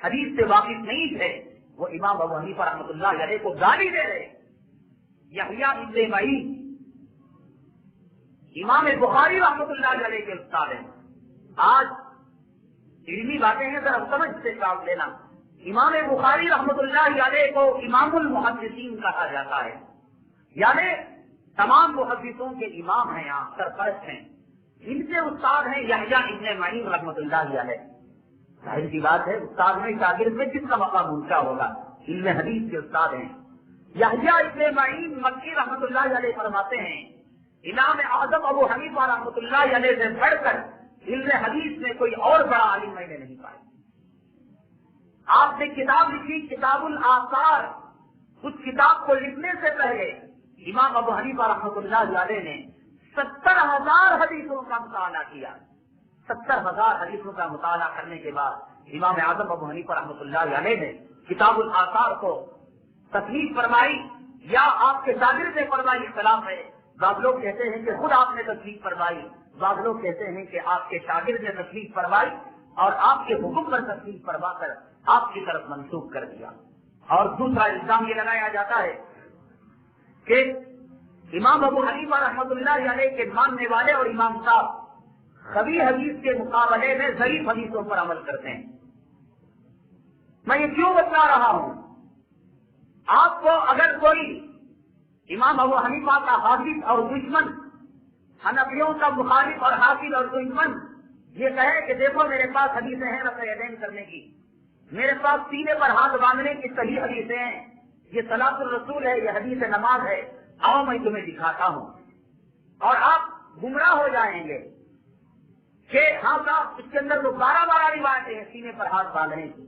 حدیث سے واقف نہیں تھے وہ امام ابو حنیفہ رحمۃ اللہ علیہ کو گالی دے رہے۔ یحییٰ ابن معین امام بخاری رحمۃ اللہ علیہ کے استاد ہیں۔ آج علمی باتیں ہیں ذرا سمجھ سے کام لینا۔ امام بخاری رحمۃ اللہ علیہ کو امام المحدثین کہا جاتا ہے، یعنی تمام محدثوں کے امام ہیں، یہاں سرپرست ہیں۔ ان کے استاد ہیں یحییٰ ابن معین رحمۃ اللہ علیہ۔ ظاہر سی بات ہے استاد میں شاگرد میں کس کا مقام اونچا ہوگا؟ علم حدیث کے استاد ہیں۔ یحییٰ ابن معین مکی رحمۃ اللہ علیہ فرماتے ہیں امام اعظم ابو حنیفہ رحمۃ اللہ علیہ سے بڑھ کر علم حدیث میں کوئی اور بڑا عالم میں نے نہیں پایا۔ آپ نے کتاب لکھی کتاب الآثار، اس کتاب کو لکھنے سے پہلے امام ابو حنیفہ رحمۃ اللہ علیہ نے 70,000 حدیثوں کا مطالعہ کیا۔ 70,000 حدیثوں کا مطالعہ کرنے کے بعد امام اعظم ابو حنیفہ رحمۃ اللہ علیہ نے کتاب الآثار کو تصنیف فرمائی، یا آپ کے شاگرد نے فرمائی اختلاف ہے، بعض لوگ کہتے ہیں کہ خود آپ نے تشریف فرمائی، بعض لوگ کہتے ہیں کہ آپ کے شاگرد نے تشریف فرمائی اور آپ کے حکم پر تشریف فرما کر آپ کی طرف منسوخ کر دیا۔ اور دوسرا الزام یہ لگایا جاتا ہے کہ امام ابو حنیفہ رحمۃ اللہ علیہ کے ماننے والے اور امام صاحب خبیث حدیث کے مقابلے میں ضعیف حدیثوں پر عمل کرتے ہیں۔ میں یہ کیوں بتلا رہا ہوں؟ آپ کو اگر کوئی امام ابو حنیفہ کا حافظ اور دشمن، حنفیوں کا مخالف اور حافظ اور دشمن یہ کہے کہ دیکھو میرے پاس حدیثیں ہیں رفع یدین کرنے کی، میرے پاس سینے پر ہاتھ باندھنے کی صحیح حدیثیں ہیں، یہ صلاۃ الرسول ہے، یہ حدیث نماز ہے، آؤ میں تمہیں دکھاتا ہوں، اور آپ گمراہ ہو جائیں گے کہ ہاں صاحب اس کے اندر تو 12 روایتیں ہیں سینے پر ہاتھ باندھنے کی،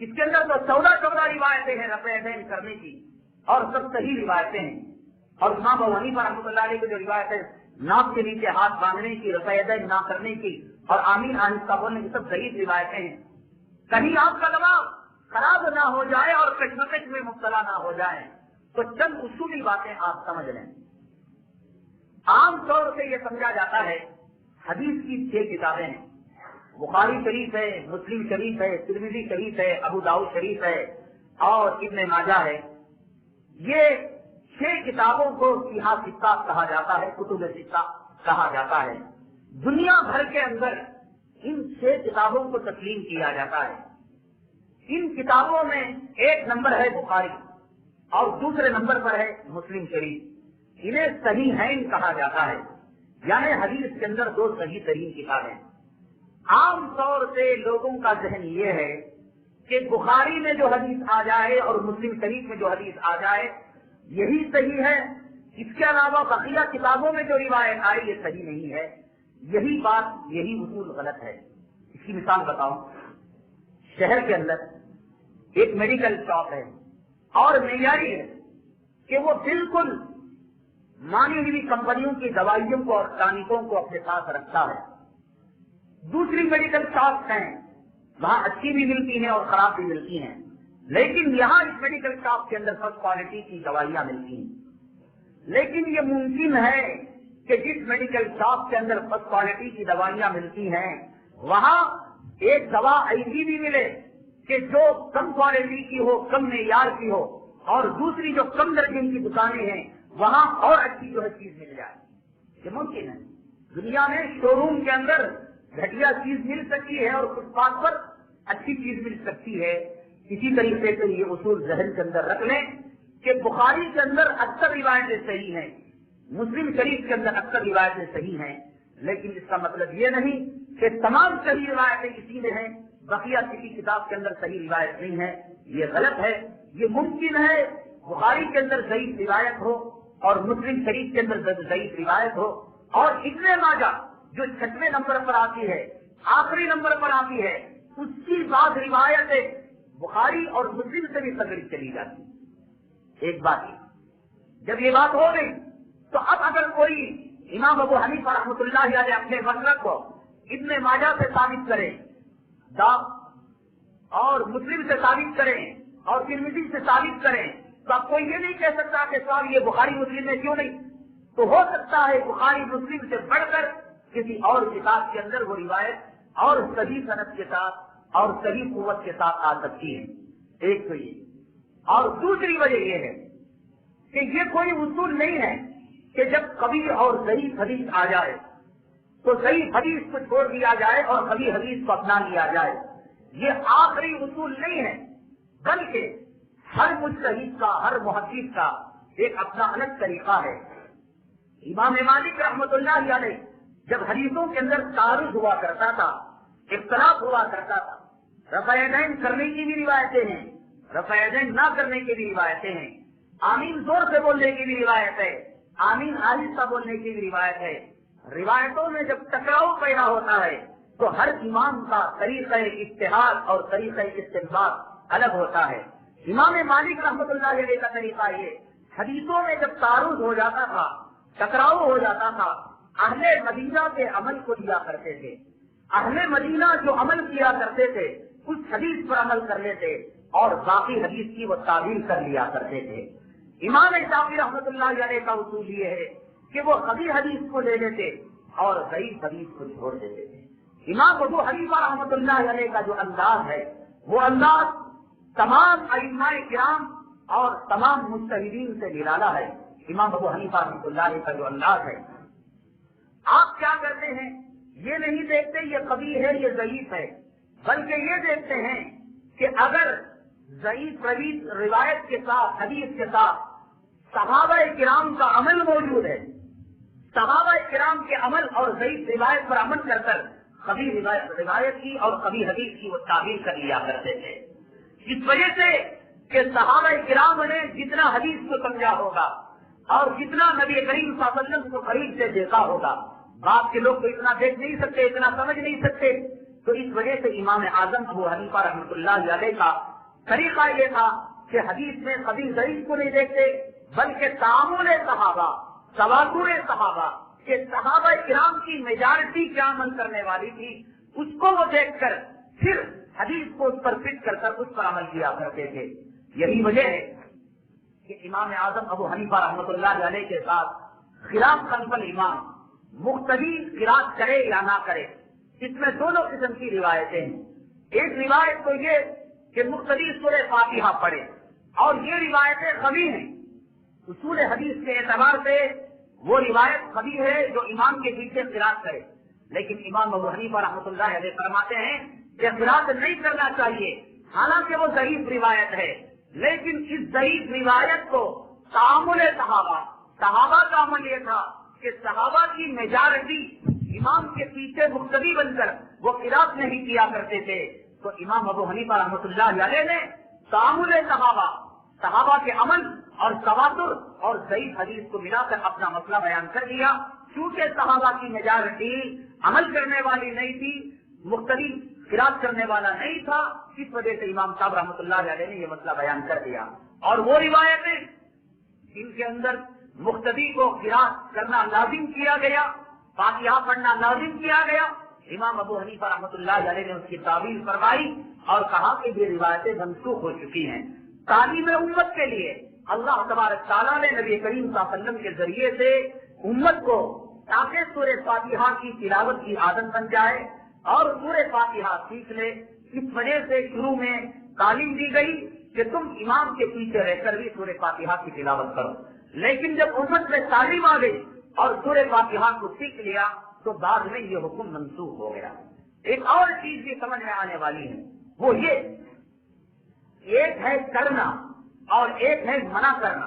اس کے اندر تو 14 روایتیں ہیں رفع یدین کرنے کی، اور سب صحیح روایتیں ہیں۔ اور امام ابو حنیفہ رحمۃ اللہ علیہ کی جو روایت ہے ناک کے نیچے ہاتھ باندھنے کی، رفع یدین نہ کرنے کی اور آمین آہستہ بولنے کی، سب صحیح روایتیں ہیں۔ کہیں آپ کا دماغ خراب نہ ہو جائے اور کشمکش میں مبتلا نہ ہو جائے تو چند اصولی باتیں آپ سمجھ لیں۔ عام طور سے یہ سمجھا جاتا ہے حدیث کی 6 کتابیں ہیں، بخاری شریف ہے، مسلم شریف ہے، ترمذی شریف ہے، ابو داؤد شریف ہے اور ابن ماجہ ہے۔ یہ 6 کتابوں کو صحیح ستہ کہا جاتا ہے، کتب ستہ کہا جاتا ہے۔ دنیا بھر کے اندر ان 6 کتابوں کو تسلیم کیا جاتا ہے۔ ان کتابوں میں ایک نمبر ہے بخاری اور دوسرے نمبر پر ہے مسلم شریف۔ انہیں صحیحین کہا جاتا ہے، یعنی حدیث کے اندر 2 صحیح ترین کتابیں۔ عام طور سے لوگوں کا ذہن یہ ہے کہ بخاری میں جو حدیث آ جائے اور مسلم شریف میں جو حدیث آ جائے یہی صحیح ہے، اس کے علاوہ بقیہ کتابوں میں جو روایت آئی یہ صحیح نہیں ہے۔ یہی بات، یہی اصول غلط ہے۔ اس کی مثال بتاؤں، شہر کے اندر ایک میڈیکل شاپ ہے اور معیاری ہے کہ وہ بالکل مانی ہوئی کمپنیوں کی دوائیوں کو اور ٹانکوں کو اپنے ساتھ رکھتا ہے۔ دوسری میڈیکل شاپس ہیں، وہاں اچھی بھی ملتی ہیں اور خراب بھی ملتی ہیں، لیکن یہاں اس میڈیکل شاپ کے اندر فرسٹ کوالٹی کی دوائیاں ملتی ہیں۔ لیکن یہ ممکن ہے کہ جس میڈیکل شاپ کے اندر فرسٹ کوالٹی کی دوائیاں ملتی ہیں وہاں ایک دوا ایسی بھی ملے کہ جو کم کوالٹی کی ہو، کم معیار کی ہو، اور دوسری جو کم درجے کی دکانیں ہیں وہاں اور اچھی جو ہے چیز مل جائے۔ یہ ممکن ہے۔ دنیا میں شو روم کے اندر گھٹیا چیز مل سکتی ہے اور فٹ پاتھ پر اچھی چیز مل سکتی ہے۔ اسی طریقے سے یہ اصول ذہن کے اندر رکھ لیں کہ بخاری کے اندر اکثر روایتیں صحیح ہیں، مسلم شریف کے اندر اکثر روایتیں صحیح ہیں، لیکن اس کا مطلب یہ نہیں کہ تمام صحیح روایتیں اسی میں ہیں، بقیہ کسی کتاب کے اندر صحیح روایت نہیں ہے۔ یہ غلط ہے۔ یہ ممکن ہے بخاری کے اندر ضعیف روایت ہو اور مسلم شریف کے اندر ضعیف روایت ہو، اور ابن ماجہ جو 6ویں نمبر پر آتی ہے، آخری نمبر پر آتی ہے، اس کی بعض روایتیں بخاری اور مسلم سے بھی پکڑی چلی جاتی۔ ایک بات ہے، جب یہ بات ہو گئی تو اب اگر کوئی امام ابو حنیفہ رحمۃ اللہ علیہ اپنے مسلک کو ابن ماجہ سے ثابت کرے اور مسلم سے ثابت کریں اور ترمذی سے ثابت کریں تو اب کوئی یہ نہیں کہہ سکتا کہ صاحب یہ بخاری مسلم میں کیوں نہیں۔ تو ہو سکتا ہے بخاری مسلم سے بڑھ کر کسی اور کتاب کے اندر وہ روایت اور صحیح صنعت کے ساتھ اور صحیح قوت کے ساتھ آ سکتی ہے۔ ایک تو یہ، اور دوسری وجہ یہ ہے کہ یہ کوئی اصول نہیں ہے کہ جب کبھی اور صحیح حدیث آ جائے تو صحیح حدیث کو چھوڑ دیا جائے اور کبھی حدیث کو اپنا لیا جائے۔ یہ آخری اصول نہیں ہے، بلکہ ہر مجتہد کا، ہر محدث کا ایک اپنا الگ طریقہ ہے۔ امام مالک رحمۃ اللہ علیہ جب حدیثوں کے اندر تعارض ہوا کرتا تھا، اختلاف ہوا کرتا تھا، رفع یدین کرنے کی بھی روایتیں ہیں، رفع یدین نہ کرنے کی بھی روایتیں ہیں، آمین زور سے بولنے کی بھی روایت ہے، آمین آہستہ بولنے کی بھی روایت ہے۔ روایتوں میں جب ٹکراؤ پیدا ہوتا ہے تو ہر امام کا طریقہ اجتہاد اور طریقہ استنباط الگ ہوتا ہے۔ امام مالک رحمۃ اللہ علیہ کا طریقہ یہ، حدیثوں میں جب تعارض ہو جاتا تھا، ٹکراؤ ہو جاتا تھا، اہل مدینہ کے عمل کو لیا کرتے تھے۔ اہل مدینہ جو عمل کیا کرتے تھے اس حدیث پر عمل کر لیتے اور باقی حدیث کی وہ تعویل کر لیا کرتے تھے۔ امام شافعی رحمۃ اللہ علیہ کا اصول یہ ہے کہ وہ صحیح حدیث کو لے لیتے اور ضعیف حدیث کو چھوڑ دیتے تھے۔ امام ابو حنیفہ رحمۃ اللہ علیہ کا جو انداز ہے وہ انداز تمام ائمہ کرام اور تمام مجتہدین سے نرالا ہے۔ امام ابو حنیفہ رحمۃ اللہ علیہ کا جو انداز ہے، آپ کیا کرتے ہیں، یہ نہیں دیکھتے یہ قوی ہے یہ ضعیف ہے، بلکہ یہ دیکھتے ہیں کہ اگر ضعیف روایت کے ساتھ حدیث کے ساتھ صحابہ کرام کا عمل موجود ہے، صحابہ کرام کے عمل اور ضعیف روایت پر عمل کر کر قوی روایت کی اور قوی حدیث کی وہ تعبیر کر لیا کرتے تھے۔ اس وجہ سے کہ صحابہ کرام نے جتنا حدیث کو سمجھا ہوگا اور جتنا نبی کریم صلی اللہ علیہ وسلم کو قریب سے دیکھا ہوگا، باپ کے لوگ تو اتنا دیکھ نہیں سکتے، اتنا سمجھ نہیں سکتے، تو اس وجہ سے امام اعظم ابو حنیفہ رحمۃ اللہ علیہ کا طریقہ یہ تھا کہ حدیث میں قبیل ضعیف کو نہیں دیکھتے، بلکہ تعامل صحابہ، تواتر صحابہ کہ صحابہ کرام کی میجارٹی کیا عمل کرنے والی تھی، اس کو وہ دیکھ کر پھر حدیث کو اس پر فٹ کر کر اس پر عمل کیا کرتے تھے۔ یہی وجہ ہے کہ امام اعظم ابو حنیفہ رحمۃ اللہ علیہ کے ساتھ خلاف خلف الامام مختلف قرات کرے یا نہ کرے، اس میں دونوں قسم کی روایتیں ہیں۔ ایک روایت تو یہ کہ مختلف سورہ فاتحہ پڑھے، اور یہ روایتیں قوی ہیں، اصول حدیث کے اعتبار سے وہ روایت قوی ہے جو امام کے پیچھے قرات کرے، لیکن امام ابو حنیفہ رحمۃ اللہ علیہ فرماتے ہیں کہ قرات نہیں کرنا چاہیے، حالانکہ وہ ضعیف روایت ہے، لیکن اس ضعیف روایت کو تعامل صحابہ کا عمل یہ تھا کہ صحابہ کی میجارٹی امام کے پیچھے مقتدی بن کر وہ قرات نہیں کیا کرتے تھے، تو امام ابو حنیفہ رحمۃ اللہ علیہ نے تعامل صحابہ کے عمل اور تواتر اور ضعیف حدیث کو ملا کر اپنا مسئلہ بیان کر دیا۔ چونکہ صحابہ کی میجارٹی عمل کرنے والی نہیں تھی، مقتدی قرات کرنے والا نہیں تھا، اس وجہ سے امام صاحب رحمۃ اللہ علیہ نے یہ مسئلہ بیان کر دیا۔ اور وہ روایتیں جن کے اندر مقتدی کو قرات کرنا لازم کیا گیا، فاتحہ پڑھنا لازم کیا گیا، امام ابو حنیفہ رحمۃ اللہ علیہ نے اس کی تعبیر فرمائی اور کہا کہ یہ روایتیں منسوخ ہو چکی ہیں۔ تعلیم امت کے لیے اللہ تبارک تعالیٰ نے نبی کریم صلی اللہ علیہ وسلم کے ذریعے سے امت کو تاکہ سورہ فاتحہ کی تلاوت کی عادت بن جائے اور سورہ فاتحہ سیکھ لے، اس وجہ سے شروع میں تعلیم دی گئی کہ تم امام کے پیچھے رہ کر بھی سورہ فاتحہ کی تلاوت کرو، لیکن جب امت میں تعلیم آ گئی اور سورہ فاتحہ کو سیکھ لیا تو بعد میں یہ حکم منسوخ ہو گیا۔ ایک اور چیز بھی سمجھ میں آنے والی ہے، وہ یہ ایک ہے کرنا اور ایک ہے منع کرنا۔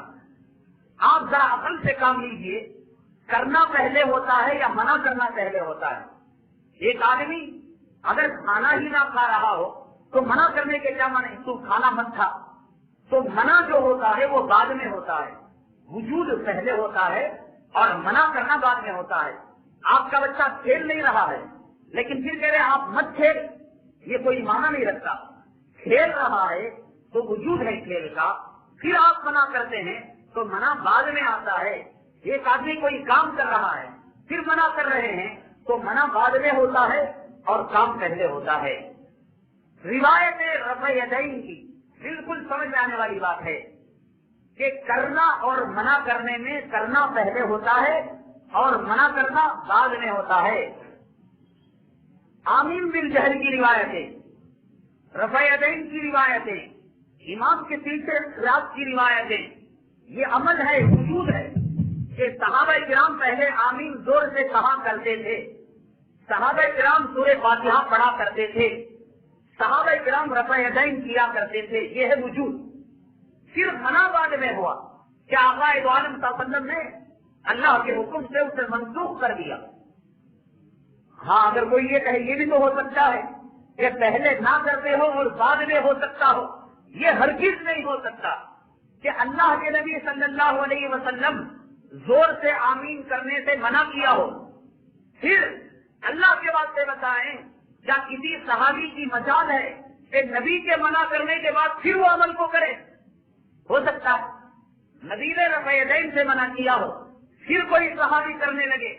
آپ ذرا عقل سے کام لیجئے، کرنا پہلے ہوتا ہے یا منع کرنا پہلے ہوتا ہے؟ ایک آدمی اگر کھانا ہی نہ کھا رہا ہو تو منع کرنے کے کیا معنی، تو کھانا مت کھا، تو منع جو ہوتا ہے وہ بعد میں ہوتا ہے، وجود پہلے ہوتا ہے اور منع کرنا بعد میں ہوتا ہے۔ آپ کا بچہ کھیل نہیں رہا ہے لیکن پھر کہہ رہے ہیں آپ مت کھیل، یہ کوئی معنی نہیں رکھتا۔ کھیل رہا ہے تو وجود ہے کھیل کا، پھر آپ منع کرتے ہیں تو منع بعد میں آتا ہے۔ ایک آدمی کوئی کام کر رہا ہے پھر منع کر رہے ہیں تو منع بعد میں ہوتا ہے اور کام پہلے ہوتا ہے۔ روایت رفع یدین کی بالکل سمجھ میں آنے والی بات ہے کہ کرنا اور منع کرنے میں کرنا پہلے ہوتا ہے اور منع کرنا بعد میں ہوتا ہے۔ آمین بالجہر کی روایتیں، رفع یدین کی روایتیں، امام کے پیچھے قرات کی روایتیں، یہ عمل ہے، وجود ہے کہ صحابہ کرام پہلے آمین زور سے کہا کرتے تھے، صحابہ کرام سورہ فاتحہ پڑھا کرتے تھے، صحابہ کرام رفع یدین کیا کرتے تھے، یہ ہے وجود۔ پھر منع بعد میں ہوا کہ آقا دو عالم صلی اللہ علیہ وسلم نے اللہ کے حکم سے اسے منسوخ کر دیا۔ ہاں اگر کوئی یہ کہے یہ بھی تو ہو سکتا ہے کہ پہلے نہ کرتے ہو اور بعد میں ہو سکتا ہو، یہ ہرگز نہیں ہو سکتا کہ اللہ کے نبی صلی اللہ علیہ وسلم زور سے آمین کرنے سے منع کیا ہو، پھر اللہ کے واسطے بتائیں کیا کسی صحابی کی مجال ہے کہ نبی کے منع کرنے کے بعد پھر وہ عمل کو کرے؟ ہو سکتا ہے نبی نے رفع یدین سے منع کیا ہو پھر کوئی صحابی کرنے لگے،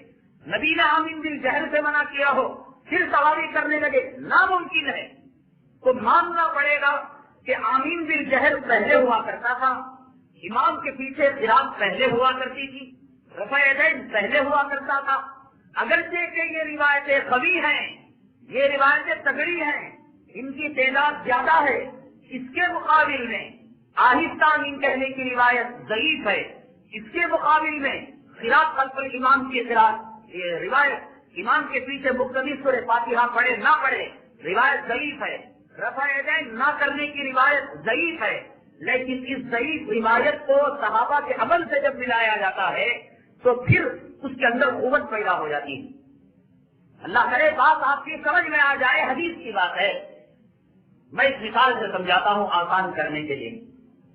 نبی نے آمین بالجہر سے منع کیا ہو پھر صحابی کرنے لگے، ناممکن ہے۔ تو ماننا پڑے گا کہ آمین بالجہر پہلے ہوا کرتا تھا، امام کے پیچھے قرات پہلے ہوا کرتی تھی، رفع یدین پہلے ہوا کرتا تھا، اگرچہ کہ یہ روایتیں قوی ہیں، یہ روایتیں تگڑی ہیں، ان کی تعداد زیادہ ہے، اس کے مقابل میں آہستہ آمین کہنے کی روایت ضعیف ہے، اس کے مقابل میں قراءت خلف الامام کی قراءت یہ روایت امام کے پیچھے مقتدی سورہ فاتحہ پڑھے نہ پڑھے روایت ضعیف ہے، رفع یدین نہ کرنے کی روایت ضعیف ہے، لیکن اس ضعیف روایت کو صحابہ کے عمل سے جب ملایا جاتا ہے تو پھر اس کے اندر قوت پیدا ہو جاتی ہے۔ اللہ کرے بات آپ کی سمجھ میں آ جائے، حدیث کی بات ہے، میں اس مثال سے سمجھاتا ہوں آسان کرنے کے لیے۔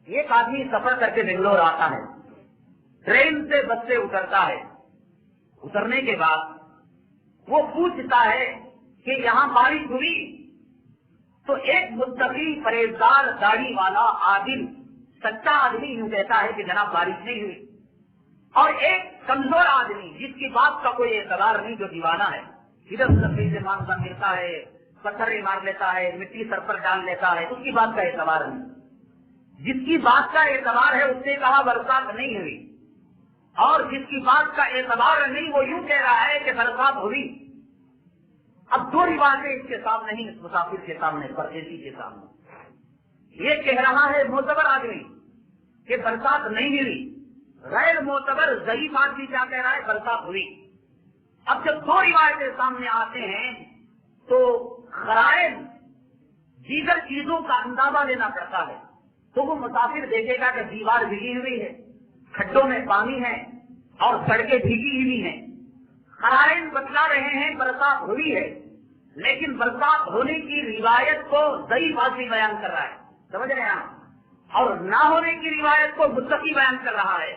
ایک آدمی سفر کر کے بنگلور آتا ہے، ٹرین سے بس سے اترتا ہے، اترنے کے بعد وہ پوچھتا ہے کہ یہاں بارش ہوئی؟ تو ایک متقی پرہیزگار داڑھی والا عادل سچا آدمی یوں کہتا ہے کہ جناب بارش نہیں ہوئی، اور ایک کمزور آدمی جس کی بات کا کوئی اعتبار نہیں، جو دیوانہ ہے، ادھر ادھر سے مانگتا ملتا ہے، پتھر مار لیتا ہے، مٹی سر پر ڈال لیتا ہے، اس کی بات کا اعتبار نہیں۔ جس کی بات کا اعتبار ہے اس نے کہا برسات نہیں ہوئی، اور جس کی بات کا اعتبار نہیں وہ یوں کہہ رہا ہے کہ برسات ہوئی۔ اب دو روایتیں اس کے سامنے نہیں، اس مسافر کے سامنے، پردیسی کے سامنے۔ یہ کہہ رہا ہے معتبر آدمی کہ برسات نہیں ہوئی، غیر معتبر ضعیف آدمی کیا کہہ رہا ہے؟ برسات ہوئی۔ اب جب دو روایتیں سامنے آتے ہیں تو خرائط دیگر چیزوں کا اندازہ لینا پڑتا ہے، تو وہ مسافر دیکھے گا کہ دیوار بھیگی ہوئی ہے، کھڈوں میں پانی ہے اور سڑکیں بھیگی ہوئی ہیں، خرائط بتلا رہے ہیں برسات ہوئی ہے، لیکن برسات ہونے کی روایت کو ضعیف آدمی بیان کر رہا ہے، سمجھ رہے ہیں آپ، اور نہ ہونے کی روایت کو متقی بیان کر رہا ہے۔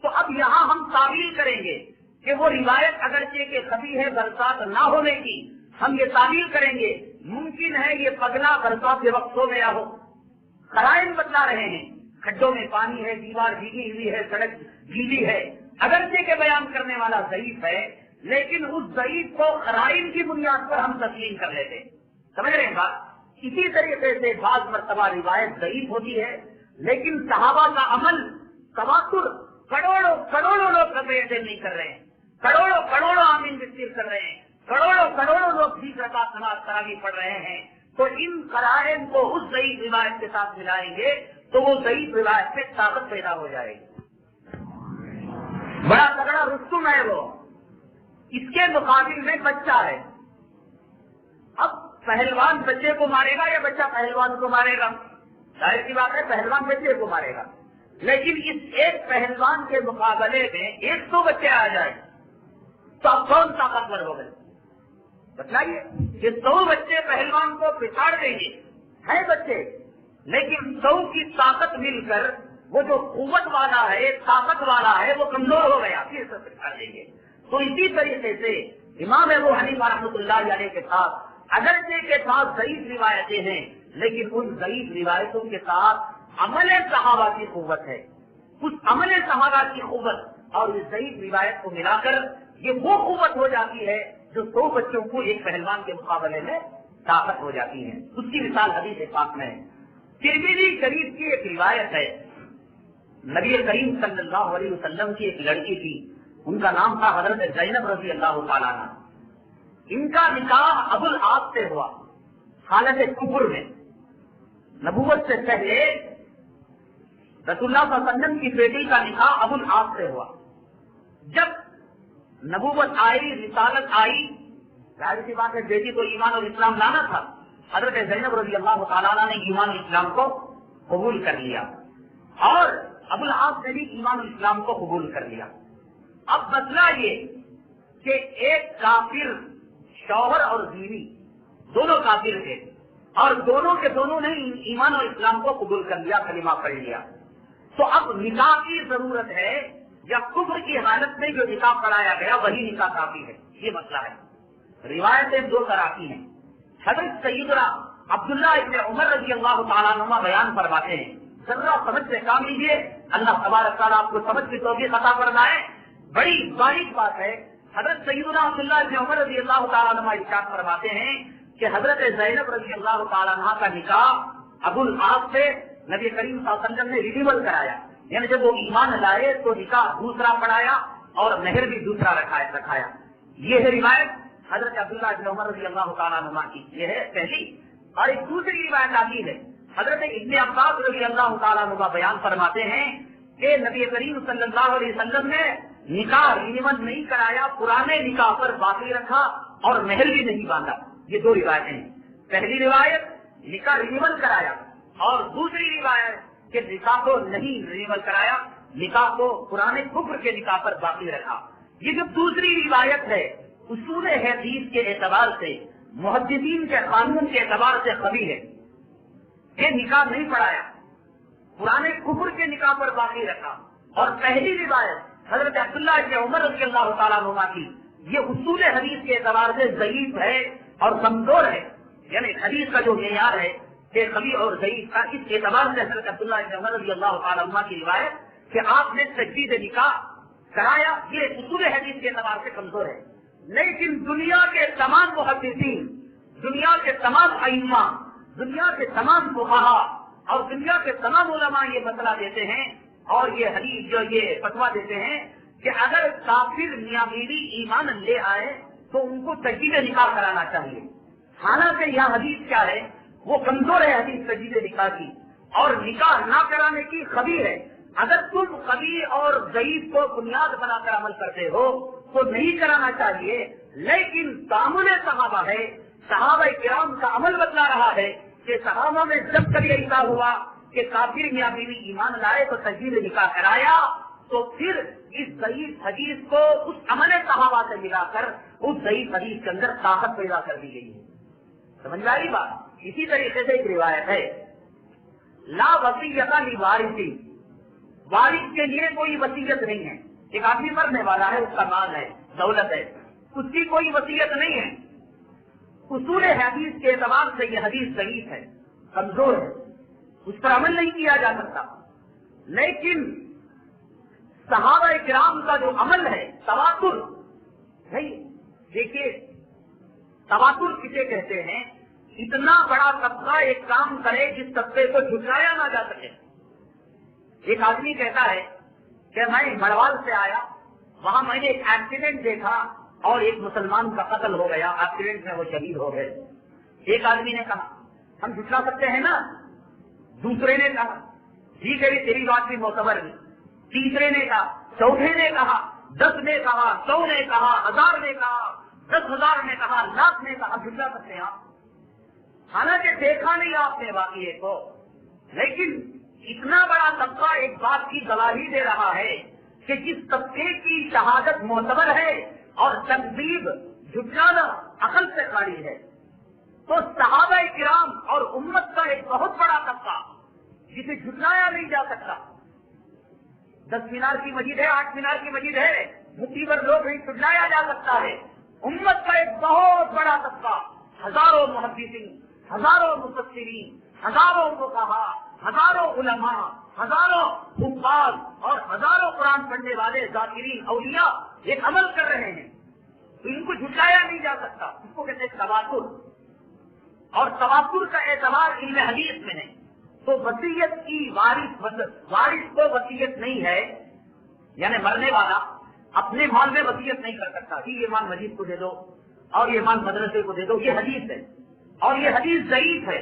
تو اب یہاں ہم تعویل کریں گے کہ وہ روایت اگرچہ کہ قوی ہے برسات نہ ہونے کی، ہم یہ تعویل کریں گے ممکن ہے یہ پگلا برسات کے وقت ہو گیا ہو، خرائط بتلا رہے ہیں، کھڈوں میں پانی ہے، دیوار بھیگی ہوئی ہے، سڑک گیلی ہے، اگرچہ کہ بیان کرنے والا ضعیف ہے، لیکن اس ضعیف کو خرائط کی بنیاد پر ہم تسلیم کر لیتے ہیں، سمجھ رہے ہیں بات۔ اسی طریقے سے بعض مرتبہ روایت ضعیف ہوتی ہے، لیکن صحابہ کا عمل تواتر، کروڑوں کروڑوں لوگ رفع یدین نہیں کر رہے ہیں، کروڑوں کروڑوں آمین بسمل کر رہے ہیں، کروڑوں کروڑوں لوگ 20 رکعت نماز تراویح پڑھ رہے ہیں، تو ان قرائن کو اس ضعیف روایت کے ساتھ ملائیں گے تو وہ ضعیف روایت میں طاقت پیدا ہو جائے گی، بڑا تگڑا رستم ہے وہ، اس کے مقابل میں بچہ ہے۔ اب پہلوان بچے کو مارے گا یا بچہ پہلوان کو مارے گا؟ ظاہر سی بات ہے پہلوان بچے کو مارے گا، لیکن اس ایک پہلوان کے مقابلے میں 100 بچے آ جائیں تو اب کون طاقتور ہو گئے؟ بتلائیے کہ 100 بچے پہلوان کو پچھاڑ دیں گے، ہے بچے، لیکن 100 کی طاقت مل کر وہ جو قوت والا ہے، طاقت والا ہے، وہ کمزور ہو گیا، پھر سے پچھاڑ دیں گے۔ تو اسی طریقے سے امام ابو حنیفہ رحمۃ اللہ علیہ کے ساتھ اگرچہ کے ساتھ ضعیف روایتیں ہیں، لیکن ان ضعیف روایتوں کے ساتھ عمل صحابہ کی قوت ہے، اس عمل صحابہ کی قوت اور اس ضعیف روایت کو ملا کر یہ وہ قوت ہو جاتی ہے جو 100 بچوں کو ایک پہلوان کے مقابلے میں طاقت ہو جاتی ہے۔ اس کی مثال حدیث پاک میں ہے، ترمذی شریف کی ایک روایت ہے، نبی کریم صلی اللہ علیہ وسلم کی ایک لڑکی تھی، ان کا نام تھا حضرت زینب رضی اللہ تعالیٰ عنہ، ان کا نکاح ابو العاص سے ہوا حالت کفر میں، نبوت سے پہلے رسول اللہ صلی اللہ علیہ وسلم کی بیٹی کا نکاح ابو العاص سے ہوا۔ جب نبوت آئی، رسالت آئی، ظاہر سی بات ہے بیٹی کو ایمان اور اسلام لانا تھا، حضرت زینب رضی اللہ تعالیٰ عنہ نے ایمان اور اسلام کو قبول کر لیا اور ابو العاص نے بھی ایمان اور اسلام کو قبول کر لیا۔ اب مسئلہ یہ کہ ایک کافر شوہر اور بیوی دونوں کافر تھے اور دونوں کے دونوں نے ایمان اور اسلام کو قبول کر لیا، کلمہ پڑھ لیا، تو اب نکاح کی ضرورت ہے یا کفر کی حالت میں جو نکاح پڑھایا گیا وہی نکاح کافی ہے؟ یہ مسئلہ ہے۔ روایتیں دو طرح کی ہیں، حضرت سیدنا عبداللہ ابن عمر رضی اللہ تعالیٰ عنہ بیان فرماتے ہیں، ذرا سمجھ سے کام لیجیے، اللہ تبارک تعالیٰ آپ کو سمجھ کی توفیق عطا فرمائے، بڑی باریک بات ہے۔ حضرت سیدنا عبداللہ ابن عمر رضی اللہ تعالیٰ عنہ ارشاد فرماتے ہیں کہ حضرت زینب رضی اللہ تعالیٰ عنہ کا نکاح ابو العاص سے نبی کریم صلی اللہ علیہ وسلم نے رینیول کرایا، یعنی جب وہ ایمان لائے تو نکاح دوسرا پڑھایا، اور مہر بھی دوسرا رکھایا. یہ ہے روایت حضرت عبداللہ بن عمر رضی اللہ تعالیٰ عنہما کی. یہ ہے پہلی. اور ایک دوسری روایت آتی ہے حضرت ابن عباس رضی اللہ تعالیٰ عنہ بیان فرماتے ہیں کہ نبی کریم صلی اللہ علیہ وسلم نے نکاح رینیول نہیں کرایا, پرانے نکاح پر باقی رکھا اور مہر بھی نہیں باندھا. یہ دو روایتیں ہیں. پہلی روایت نکاح رینیول کرایا اور دوسری روایت کہ نکاح کو نہیں رینیول کرایا, نکاح کو پرانے کفر کے نکاح پر باقی رکھا. یہ جو دوسری روایت ہے اصول حدیث کے اعتبار سے, محدثین کے قانون کے اعتبار سے قوی ہے. یہ نکاح نہیں پڑھایا, پرانے کفر کے نکاح پر باقی رکھا. اور پہلی روایت حضرت عبداللہ بن عمر رضی اللہ تعالیٰ عنہ کی, یہ اصول حدیث کے اعتبار سے ضعیف ہے اور کمزور ہے. یعنی حدیث کا جو معیار ہے کہ قوی اور ضعیف کا, اس اعتبار سے حضرت عبداللہ بن عمر رضی اللہ تعالیٰ عنہ کی روایت کہ آپ نے تجدید نکاح کرایا, یہ اصول حدیث کے اعتبار سے کمزور ہے. لیکن دنیا کے تمام محدثین, دنیا کے تمام ائمہ, دنیا کے تمام فقہا اور دنیا کے تمام علماء یہ مسئلہ دیتے ہیں اور یہ حدیث جو یہ فتویٰ دیتے ہیں کہ اگر کافر میاں بیوی ایمان لے آئے تو ان کو تجدید نکاح کرانا چاہیے. حالانکہ یہاں حدیث کیا ہے, وہ کمزور ہے حدیث تجدید نکاح کی, اور نکاح نہ کرانے کی خبیر ہے. اگر تم قوی اور ضعیف کو بنیاد بنا کر عمل کرتے ہو تو نہیں کرانا چاہیے. لیکن تعامل صحابہ ہے, صحابہ کرام کا عمل بتلا رہا ہے کہ صحابہ میں جب کبھی ایسا ہوا کہ کافر میاں بیوی ایمان لائے تو تجدید نکاح کرایا, تو پھر اس ضعیف حدیث کو اس عمل صحابہ سے ملا کر اس ضعیف حدیث کے اندر طاقت پیدا کر دی گئی ہے. سمجھ میں آئی بات؟ اسی طریقے سے ایک روایت ہے لا وصیۃ لوارث, وارث کے لیے کوئی وصیت نہیں ہے. ایک آدمی مرنے والا ہے, اس کا مال ہے, دولت ہے, اس کی کوئی وصیت نہیں ہے. اصول حدیث کے اعتبار سے یہ حدیث ضعیف ہے, کمزور ہے, اس پر عمل نہیں کیا جا سکتا. لیکن صحابہ کرام کا جو عمل ہے تواتر, دیکھیے تواتر کسے کہتے ہیں, اتنا بڑا طبقہ ایک کام کرے جس طبقے کو جھٹلایا نہ جا سکے. ایک آدمی کہتا ہے کہ میں بڑوال سے آیا, وہاں میں نے ایک ایکسیڈنٹ دیکھا اور ایک مسلمان کا قتل ہو گیا, ایکسیڈنٹ میں وہ شہید ہو گئے. ایک آدمی نے کہا ہم جھٹلا سکتے ہیں نا. دوسرے نے کہا ٹھیک ہے تیری بات بھی معتبر ہے. تیسرے نے کہا, چوتھے نے کہا, 10 نے کہا, 100 نے کہا, 1000 نے کہا, 10,000 نے کہا, لاکھ نے کہا. جھٹلا سکتے ہیں آپ, حالانکہ دیکھا نہیں آپ نے واقعے کو. لیکن اتنا بڑا طبقہ ایک بات کی گواہی دے رہا ہے کہ جس طبقے کی شہادت معتبر ہے اور تکذیب جھٹلانا عقل سے خالی ہے, تو صحابہ کرام اور امت کا ایک بہت بڑا طبقہ جسے جھٹلایا نہیں جا سکتا. 10 مینار کی مسجد ہے, 8 مینار کی مسجد ہے, مٹھی پر لوگ نہیں جھٹلایا جا سکتا ہے. امت کا ایک بہت بڑا طبقہ, ہزاروں محدثین, ہزاروں مفسرین, ہزاروں فقہا, ہزاروں علماء, ہزاروں حفاظ اور ہزاروں قرآن پڑھنے والے ذاکرین اولیاء ایک عمل کر رہے ہیں, تو ان کو جھٹلایا نہیں جا سکتا. اس کو کہتے ہیں تواتر. اور تواتر کا اعتبار علم حدیث میں ہے. تو وصیت کی وارث کو وصیت نہیں ہے, یعنی مرنے والا اپنے مال میں وصیت نہیں کر سکتا کہ یہ مال مسجد کو دے دو اور یہ مال مدرسے کو دے دو. یہ حدیث ہے اور یہ حدیث ضعیف ہے.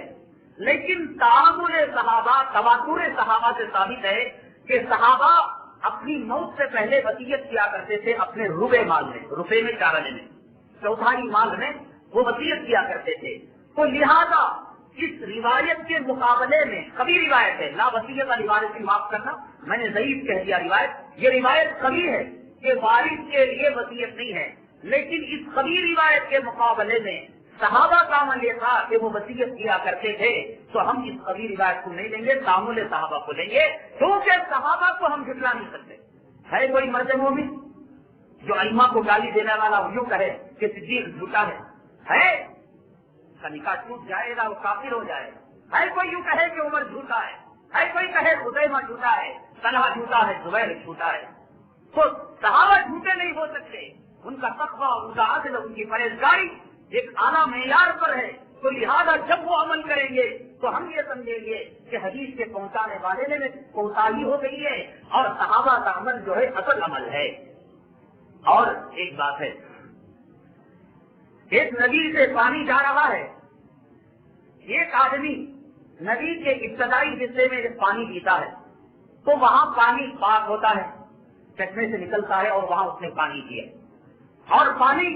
لیکن تعامل صحابہ, تواتر صحابہ سے ثابت ہے کہ صحابہ اپنی موت سے پہلے وصیت کیا کرتے تھے اپنے روبے مال میں, روپے میں 4 آنے میں, چوتھائی مال میں وہ وصیت کیا کرتے تھے. تو لہذا اس روایت کے مقابلے میں قوی روایت ہے, لا وصیت والی روایت کی معاف کرنا, میں نے ضعیف کہہ دیا روایت, یہ روایت قوی ہے کہ وارث کے لیے وصیت نہیں ہے. لیکن اس قوی روایت کے مقابلے میں صحابہ کا عمل یہ تھا کہ وہ وصیت کیا کرتے تھے, تو ہم اس قوی روایت کو نہیں لیں گے, تعامل صحابہ کو لیں گے, کیونکہ صحابہ کو ہم جھٹلا نہیں سکتے. ہے کوئی مرد مومن جو ائمہ کو گالی دینے والا یوں کہے کہ صدیق جھوٹا ہے, کا نکاح ٹوٹ جائے گا, وہ کافر ہو جائے گا. ہے کوئی یوں کہے کہ عمر جھوٹا ہے کوئی کہے خزیمہ جھوٹا ہے, طلحہ جھوٹا ہے, زبیر جھوٹا ہے. تو صحابہ جھوٹے نہیں ہو سکتے. ان کا تقویٰ, ان کا عدل, ان کی پرہیزگاری ایک اعلیٰ معیار پر ہے. تو لہذا جب وہ عمل کریں گے تو ہم یہ سمجھیں گے کہ حدیث کے پہنچانے والے میں کوتاہی ہو گئی ہے اور صحابہ کا عمل جو ہے اصل عمل ہے. اور ایک بات ہے، ایک ندی سے پانی جا رہا ہے، ایک آدمی ندی کے ابتدائی حصے میں جب پانی پیتا ہے تو وہاں پانی پاک ہوتا ہے، چشمے سے نکلتا ہے اور وہاں اس نے پانی پیا، اور پانی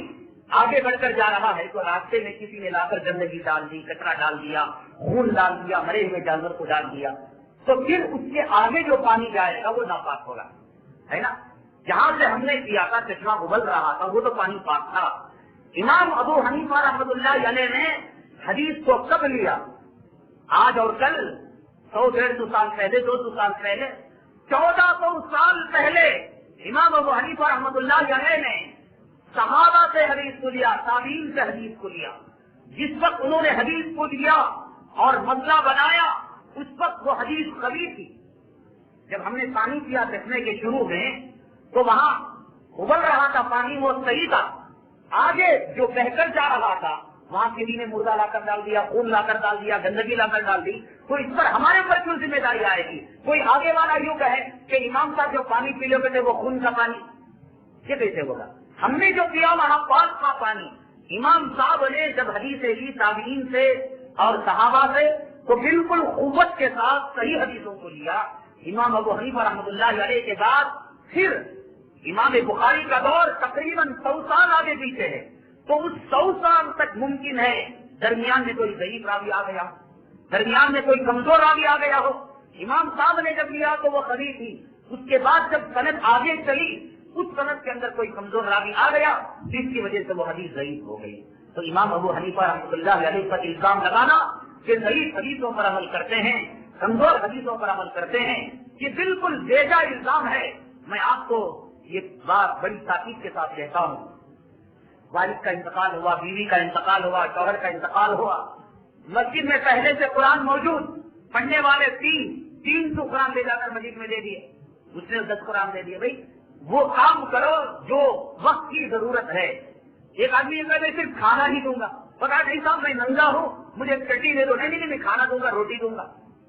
آگے بڑھ کر جا رہا ہے تو راستے میں کسی نے لا کر گندگی ڈال دی، کچرا ڈال دیا، خون ڈال دیا، مرے ہوئے جانور کو ڈال دیا، تو پھر اس کے آگے جو پانی جائے گا وہ ناپاک ہوگا، ہے نا؟ جہاں سے ہم نے کیا تھا، چشمہ ابل رہا تھا، وہ تو پانی پاک تھا۔ امام ابو حنیفہ رحمۃ اللہ علیہ نے حدیث کو کب لیا؟ آج اور کل 100-150 سال پہلے، 200 سال پہلے، 1400 سال پہلے امام ابو حنیفہ رحمۃ اللہ علیہ نے صحابہ سے حدیث کو لیا، تابعین سے حدیث کو لیا۔ جس وقت انہوں نے حدیث کو لیا اور مسئلہ بنایا، اس وقت وہ حدیث قوی تھی۔ جب ہم نے پانی پیا دیکھنے کے شروع میں تو وہاں ابل رہا تھا پانی، وہ صحیح تھا، آگے جو بہ کر جا رہا تھا وہاں کسی نے مردہ لا کر ڈال دیا، خون لا کر ڈال دیا، گندگی لا کر ڈال دی، تو اس پر ہمارے پر کیوں ذمہ داری آئے گی؟ کوئی آگے والا یوں کہے کہ امام صاحب جو پانی پی لے تھے وہ خون کا پانی، یہ کیسے ہوگا؟ ہم نے جو پیا وہاں پاک کا پانی۔ امام صاحب نے جب حدیث لی تابعین سے اور صحابہ سے تو بالکل قوت کے ساتھ صحیح حدیثوں کو لیا۔ امام ابو حنیفہ رحمۃ اللہ علیہ کے بعد پھر امام بخاری کا دور تقریباً 100 سال آگے پیچھے ہے، تو اس 100 سال تک ممکن ہے درمیان میں کوئی ضعیف راوی آ گیا، درمیان میں کوئی کمزور راوی آ گیا ہو۔ امام صاحب نے جب لیا تو وہ قوی تھی، اس کے بعد جب سند آگے چلی اس سند کے اندر کوئی کمزور راوی آ گیا جس کی وجہ سے وہ حدیث ضعیف ہو گئی۔ تو امام ابو حنیفہ رحمۃ اللہ علیہ پر الزام لگانا کہ ضعیف حدیثوں پر عمل کرتے ہیں، کمزور حدیثوں پر عمل کرتے ہیں، یہ بالکل بیجا الزام ہے۔ میں آپ کو یہ بات بڑی تاکید کے ساتھ کہتا ہوں، والد کا انتقال ہوا، بیوی کا انتقال ہوا، شوہر کا انتقال ہوا، مسجد میں پہلے سے قرآن موجود، پڑھنے والے تین تو قرآن لے جا کر مسجد میں دے دیے، اس نے 10 قرآن دے دیے۔ بھائی وہ کام کرو جو وقت کی ضرورت ہے۔ ایک آدمی یہ کہتے صرف کھانا ہی دوں گا، پتا نہیں صاحب میں ننگا ہوں مجھے ایک چٹی دے دو، نہیں میں کھانا دوں گا، روٹی دوں گا،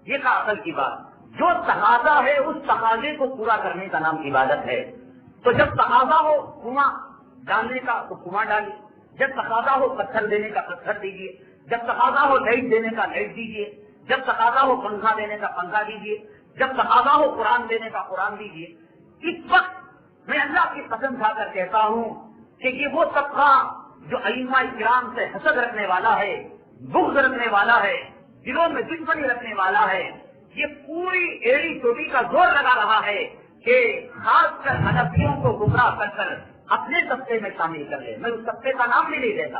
یہ کہا اصل کی بات۔ جو تقاضا ہے اس تقاضے کو پورا کرنے کا نام عبادت ہے۔ تو جب تقاضا ہو کنواں ڈالنے کا تو کنواں ڈالیے، جب تقاضا ہو پتھر دینے کا پتھر دیجیے، جب تقاضا ہو لائٹ دینے کا لائٹ دیجیے، جب تقاضا ہو پنکھا دینے کا پنکھا دیجیے، جب تقاضا ہو قرآن دینے کا قرآن دیجیے۔ اس وقت میں اللہ کی قسم کھا کر کہتا ہوں کہ یہ وہ طبقہ جو ائمہ کرام سے حسد رکھنے والا ہے، بغض رکھنے والا ہے، دلوں میں دشمنی رکھنے والا ہے، یہ پوری ایڑی چوٹی کا زور لگا رہا ہے کہ خاص کر حنفیوں کو گمراہ کر کر اپنے طبقے میں شامل کر لے۔ میں اس طبقے کا نام بھی نہیں لیتا،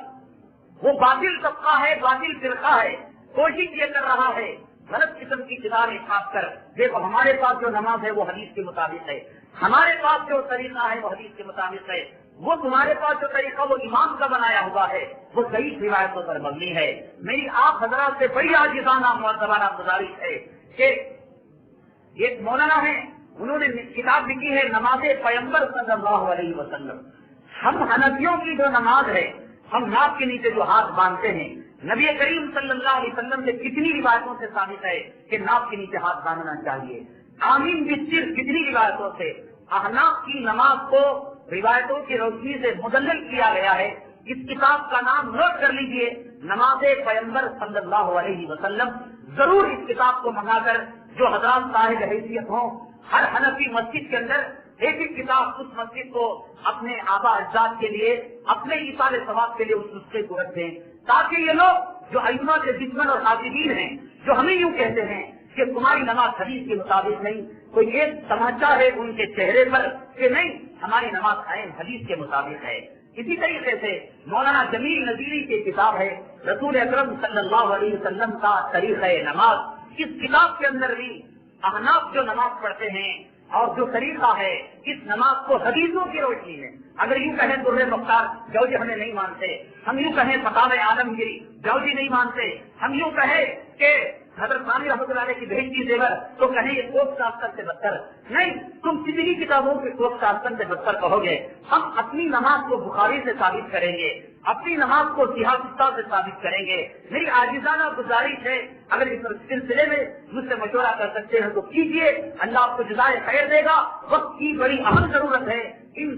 وہ باطل طبقہ ہے، باطل فرقہ ہے، کوشش یہ کر رہا ہے غلط قسم کی کتابیں چھاپ کر، دیکھو ہمارے پاس جو نماز ہے وہ حدیث کے مطابق ہے، ہمارے پاس جو طریقہ ہے وہ حدیث کے مطابق ہے، وہ تمہارے پاس جو طریقہ وہ امام کا بنایا ہوا ہے وہ صحیح روایتوں پر مبنی ہے۔ میری آپ حضرات سے بڑی عاجزانہ معتبرانہ گزارش ہے کہ ایک مولانا ہے، انہوں نے کتاب لکھی ہے نماز پیغمبر صلی اللہ علیہ وسلم۔ ہم حنفیوں کی جو نماز ہے، ہم ناک کے نیچے جو ہاتھ باندھتے ہیں، نبی کریم صلی اللہ علیہ وسلم سے کتنی روایتوں سے ثابت ہے کہ ناک کے نیچے ہاتھ باندھنا چاہیے؟ آمین بالسر کتنی روایتوں سے؟ احناف کی نماز کو روایتوں کی روشنی سے مدلل کیا گیا ہے۔ اس کتاب کا نام نوٹ کر لیجئے، نماز پیغمبر صلی اللہ علیہ وسلم۔ ضرور اس کتاب کو منگا کر جو حضرات صاحب حیثیت ہوں، ہر حنفی مسجد کے اندر ایک ایک کتاب اس مسجد کو اپنے آبا اجداد کے لیے، اپنے ایثار ثواب کے لیے اس نسخے کو رکھ دیں، تاکہ یہ لوگ جو ائمہ کے دشمن اور حاقدین ہیں، جو ہمیں یوں کہتے ہیں کہ تمہاری نماز حدیث کے مطابق نہیں، کوئی ایک تماچا ہے ان کے چہرے پر کہ نہیں ہماری نماز قائم حدیث کے مطابق ہے۔ اسی طریقے سے مولانا جمیل نذیری کی کتاب ہے رسول اکرم صلی اللہ علیہ وسلم کا طریقہ نماز۔ اس کتاب کے اندر بھی احناف جو نماز پڑھتے ہیں اور جو طریقہ ہے اس نماز کو حدیثوں کی روشنی میں، اگر یوں کہیں درر مختار جوزی ہمیں نہیں مانتے، ہم یوں کہیں فتاوی عالمگیری جوزی نہیں مانتے، ہم یوں کہیں کہ حضرت ثانی رحمۃ اللہ علیہ کی بھیجی زیور تو کہیں یہ کوف شاستر سے بدتر، نہیں، تم کتنی کتابوں کے کوف شاستر سے بدتر کہو گے، ہم اپنی نماز کو بخاری سے ثابت کریں گے، اپنی نماز کو صحاح سے ثابت کریں گے۔ میری عاجزانہ گزارش ہے اگر اس سلسلے میں مجھ سے مشورہ کر سکتے ہیں تو کیجیے، اللہ آپ کو جزائے خیر دے گا۔ وقت کی بڑی اہم ضرورت ہے ان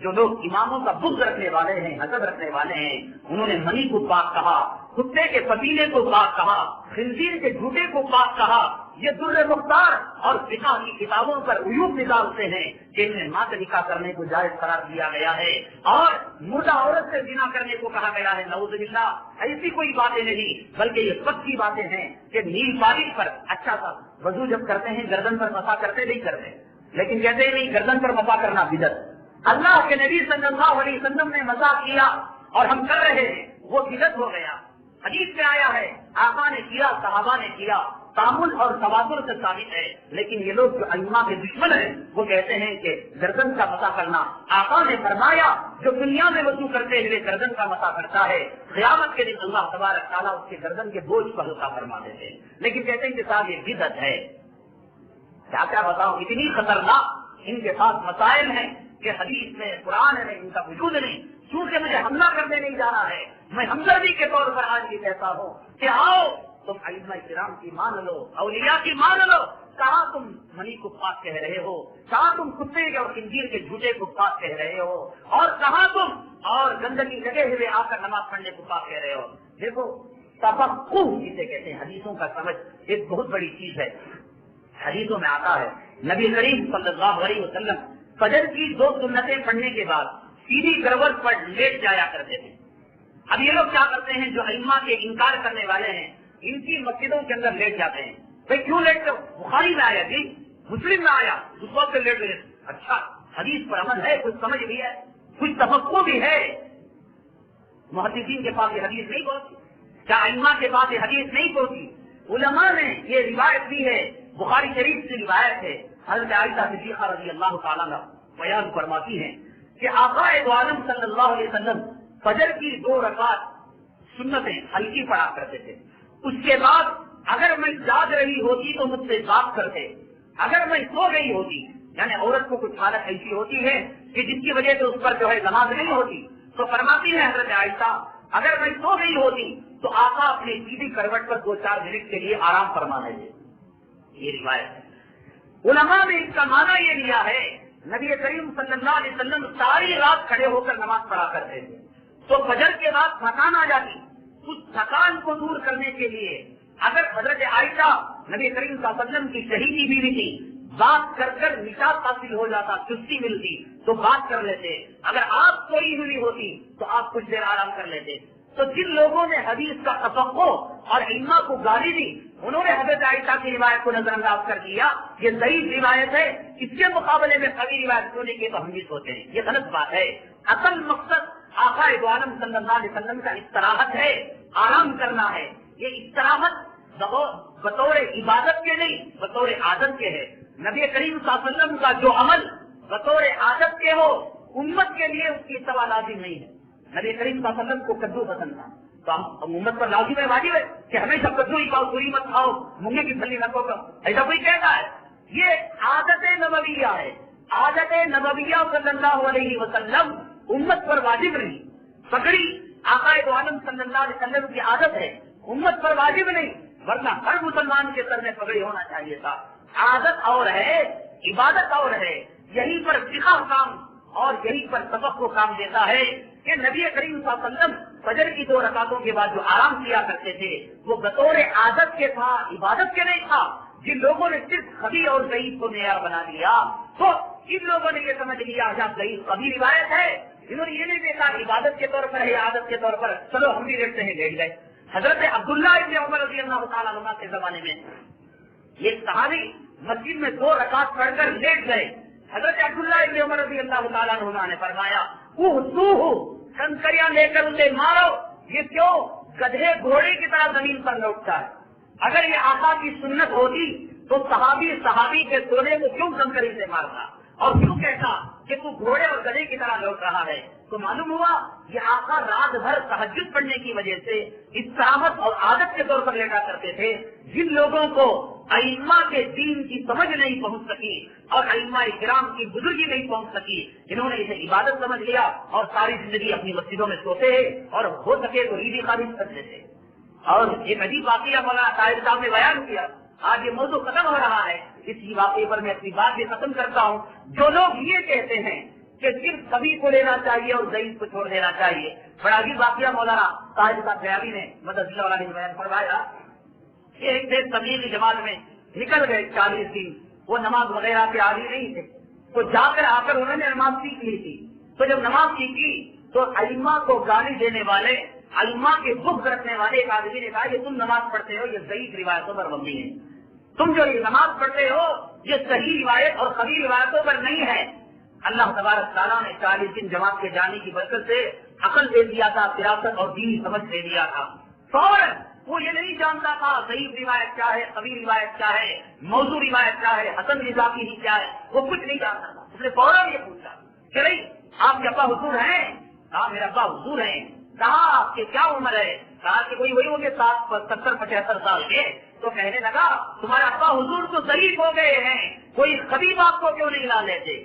جو لوگ اماموں کا بغض رکھنے والے ہیں، حسد رکھنے والے ہیں، انہوں نے منی کو پاک کہا، کتے کے پتیلے کو پاک کہا، خنزیر کے جھوٹے کو پاک کہا۔ یہ در مختار اور فقہ کی کتابوں پر عیوب نکالتے ہیں کہ انہیں ماں کا نکاح کرنے کو جائز قرار دیا گیا ہے اور مردہ عورت سے زنا کرنے کو کہا گیا ہے، نعوذ باللہ۔ ایسی کوئی باتیں نہیں، بلکہ یہ پکی باتیں ہیں کہ نیل پانی پر اچھا سا وضو جب کرتے ہیں گردن پر مسا کرتے نہیں کرتے، لیکن کہتے ہیں نہیں گردن پر مسا کرنا بدعت۔ اللہ کے نبی صلی اللہ علیہ وسلم نے مسا کیا اور ہم کر رہے ہیں، وہ بدعت ہو گیا۔ حدیث میں آیا ہے آقا نے کیا، صحابہ نے کیا، تعامل اور تواتر سے ثابت ہے۔ لیکن یہ لوگ جو ائمہ کے دشمن ہیں وہ کہتے ہیں کہ گردن کا مسا کرنا، آقا نے فرمایا جو دنیا میں وضو کرتے ہوئے گردن کا مسا کرتا ہے، قیامت کے دن اللہ تبارک تعالیٰ اس کے گردن کے بوجھ کو ہلکا فرما دیتے ہیں۔ لیکن کہتے ہیں کہ صاحب یہ بدعت ہے۔ کیا کیا بتاؤ، اتنی خطرناک ان کے پاس مسائل ہیں کہ حدیث میں قرآن میں ان کا وجود نہیں۔ چونکہ مجھے حملہ کرنے نہیں جانا ہے، میں ہمدردی کے طور پر آج یہ کہتا ہوں کہ آؤ تم ائمہ کرام کی مان لو، اولیاء کی مان لو۔ کہاں تم منی کو پاک کہہ رہے ہو، کہاں تم کتے کے اور خنزیر کے جھوٹے کو پاک کہہ رہے ہو، اور کہاں تم اور گندگی لگے ہوئے آ کر نماز پڑھنے کو پاک کہہ رہے ہو۔ دیکھو تفقہ جسے کہتے ہیں، حدیثوں کا سمجھ ایک بہت بڑی چیز ہے۔ حدیثوں میں آتا ہے نبی کریم صلی اللہ علیہ وسلم فجر کی 2 سنتیں پڑھنے کے بعد سیدھی کروٹ پر لیٹ جایا کرتے تھے۔ اب یہ لوگ کیا کرتے ہیں جو ائمہ کے انکار کرنے والے ہیں، ان کی مسجدوں کے اندر لیٹ جاتے ہیں۔ بھائی کیوں لیٹ ہو؟ بخاری میں آیا جی، مسلم میں آیا، اس وقت لیٹ گئے۔ اچھا حدیث پر عمل ہے، کچھ سمجھ بھی ہے، کچھ تفقہ بھی ہے۔ محدثین کے پاس یہ حدیث نہیں پہنچی، کیا ائمہ کے پاس یہ حدیث نہیں پہنچی؟ علماء نے یہ روایت دی ہے، بخاری شریف سے روایت ہے، حضرت عائشہ صدیقہ رضی اللہ تعالیٰ عنہ بیان فرماتی ہیں کہ آقا دو عالم صلی اللہ علیہ وسلم فجر کی 2 رکعت سنتیں ہلکی پڑھا کرتے تھے۔ اس کے بعد اگر میں جاگ رہی ہوتی تو مجھ سے بات کرتے، اگر میں سو گئی ہوتی، یعنی عورت کو کچھ حالت ایسی ہوتی ہے کہ جس کی وجہ سے اس پر جو ہے نماز نہیں ہوتی، تو فرماتی ہے حضرت عائشہ اگر میں سو گئی ہوتی تو آقا اپنی سیدھی کروٹ پر 2-4 منٹ کے لیے آرام فرما لیتے۔ یہ روایت ہے۔ علماء نے اس کا معنی یہ لیا ہے نبی کریم صلی اللہ علیہ وسلم ساری رات کھڑے ہو کر نماز پڑھا کرتے تھے، تو فجر کے بعد تھکان آ جاتی، اس تھکان کو دور کرنے کے لیے اگر حضرت عائشہ نبی کریم صلی اللہ علیہ وسلم کی شہیدی بیوی تھی، بات کر کر نشاط حاصل ہو جاتا، چستی ملتی تو بات کر لیتے، اگر آپ سوئی ہوئی ہوتی تو آپ کچھ دیر آرام کر لیتے۔ تو جن لوگوں نے حدیث کا تفقہ اور ائمہ کو گالی دی، انہوں نے حضرت عائشہ کی روایت کو نظر انداز کر دیا، یہ ضعیف روایت ہے، اس کے مقابلے میں قوی روایت ہونے کے تو ہم بھی سوچتے ہیں، یہ غلط بات ہے۔ اصل مقصد آقا دو عالم صلی اللہ علیہ وسلم کا استراحت ہے، آرام کرنا ہے۔ یہ استراحت بطور عبادت کے نہیں، بطور عادت کے ہے۔ نبی کریم صلی اللہ علیہ وسلم کا جو عمل بطور عادت کے ہو، امت کے لیے اس کی اتباع لازم نہیں ہے۔ نبی کریم صلی اللہ علیہ وسلم کو کدو پسند تھا، تو ہم امت پر لازم ہے، واجب ہے کہ ہمیشہ کدو ہی کھاؤ، پوری مت کھاؤ، مونگے کی پھلی نہ کھاؤ، ایسا کوئی کہتا ہے؟ یہ عادت نبویہ ہے۔ عادت نبویہ صلی اللہ علیہ وسلم امت پر واجب نہیں۔ پگڑی آقا دو عالم صلی اللہ علیہ وسلم کی عادت ہے، امت پر واجب نہیں، ورنہ ہر مسلمان کے سر میں پگڑی ہونا چاہیے تھا۔ عادت اور ہے، عبادت اور ہے۔ یہیں پر فقہ کام اور یہیں پر تفقہ کام دیتا ہے کہ نبی کریم صلی اللہ علیہ وسلم فجر کی 2 رکعتوں کے بعد جو آرام کیا کرتے تھے وہ بطور عادت کے تھا، عبادت کے نہیں تھا۔ جن لوگوں نے صرف خبی اور ضعیف کو معیار بنا دیا تو ان لوگوں نے یہ سمجھ لیا جب ضعیف خبی روایت ہے، انہوں نے یہ نہیں دیکھا عبادت کے طور پر ہے، عادت کے طور پر، چلو ہم بھی لیٹتے ہیں، لیٹ گئے۔ حضرت عبداللہ ابن عمر رضی اللہ تعالیٰ عنہ کے زمانے میں یہ صحابی مسجد میں 2 رکعت پڑھ کر لیٹ گئے۔ حضرت عبداللہ ابن عمر رضی اللہ تعالیٰ عنہ نے فرمایا کنکریاں لے کر اسے مارو، یہ کیوں گدھے گھوڑے کی طرح زمین پر لوٹتا ہے؟ اگر یہ آقا کی سنت ہوتی تو صحابی کے سونے کو کیوں کنکری سے مارتا اور کیوں کہتا کہ تو گھوڑے اور گدھے کی طرح لوٹ رہا ہے؟ تو معلوم ہوا یہ آقا رات بھر تہجد پڑھنے کی وجہ سے استراحت اور عادت کے طور پر لیٹا کرتے تھے۔ جن لوگوں کو ائمہ کے دین کی سمجھ نہیں پہنچ سکی اور ائمہ کرام کی بزرگی نہیں پہنچ سکی، انہوں نے اسے عبادت سمجھ لیا اور ساری زندگی اپنی مسجدوں میں سوتے ہیں اور ہو سکے تو عیدی خارج کر دیتے۔ اور ایک عجیب واقعہ مولانا طاہر صاحب نے بیان کیا، آج یہ موضوع ختم ہو رہا ہے، اسی واقعے پر میں اپنی بات بھی ختم کرتا ہوں۔ جو لوگ یہ کہتے ہیں کہ صرف کبھی کو لینا چاہیے اور ضعیف کو چھوڑ دینا چاہیے. بڑا عجیب واقعہ مولانا طاہر صاحب خیالی نے مدد اللہ علیہ بیان فرمایا کہ ایک دن تبلیغی جماعت میں نکل گئے 40 دن، وہ نماز وغیرہ کے عادی نہیں تھے، تو جا کر آ کر انہوں نے نماز سیکھ لی تھی. تو جب نماز سیکھی تو ائمہ کو گالی دینے والے، ائمہ کے بغض رکھنے والے ایک آدمی نے کہا یہ تم نماز پڑھتے ہو یہ ضعیف روایتوں پر مبنی ہے، تم جو یہ نماز پڑھتے ہو یہ صحیح روایت اور صحیح روایتوں پر نہیں ہے. اللہ تبارک تعالیٰ نے 40 دن جماعت کے جانے کی برکت سے عقل دے دیا تھا، فراست اور دینی سمجھ دے دیا تھا. فوراً وہ یہ نہیں جانتا تھا صحیح روایت کیا ہے، صحیح روایت کیا ہے، موضوع روایت کیا ہے، حسن اضافی ہی کیا ہے، وہ کچھ نہیں جانتا تھا. اس نے فوراً یہ پوچھا کہ بھائی آپ کے ابا حضور ہیں؟ کہا میرے ابا حضور ہیں. کہا آپ کی کیا عمر ہے؟ کہا کہ کوئی وہی ہو گئے 70-75 سال کے. تو کہنے لگا تمہارے ابا حضور تو ضعیف ہو گئے ہیں، کوئی خبیث آپ کو کیوں نہیں لا لیتے؟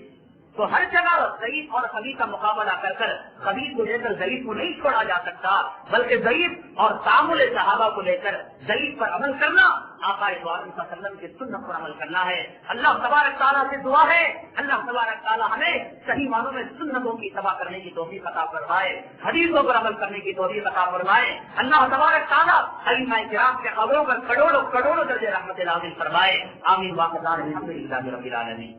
تو ہر جگہ ضعیف اور خبیث کا مقابلہ کر کر خبیث کو لے کر ضعیف کو نہیں چھوڑا جا سکتا، بلکہ ضعیف اور تعامل صحابہ کو لے کر ضعیف پر عمل کرنا، آقا دو عالم صلی اللہ علیہ وسلم کی سنت پر عمل کرنا ہے. اللہ تبارک تعالیٰ سے دعا ہے اللہ تبارک تعالیٰ ہمیں صحیح معنوں میں سنتوں کی اتباع کرنے کی توفیق عطا فرمائے، حدیثوں پر عمل کرنے کی توفیق عطا فرمائے. اللہ تبارک تعالیٰ ائمہ کرام کے قبروں پر کروڑوں کروڑوں درجے رحمت نازل فرمائے. آمین. واقعہ الحمد للہ رب العالمین.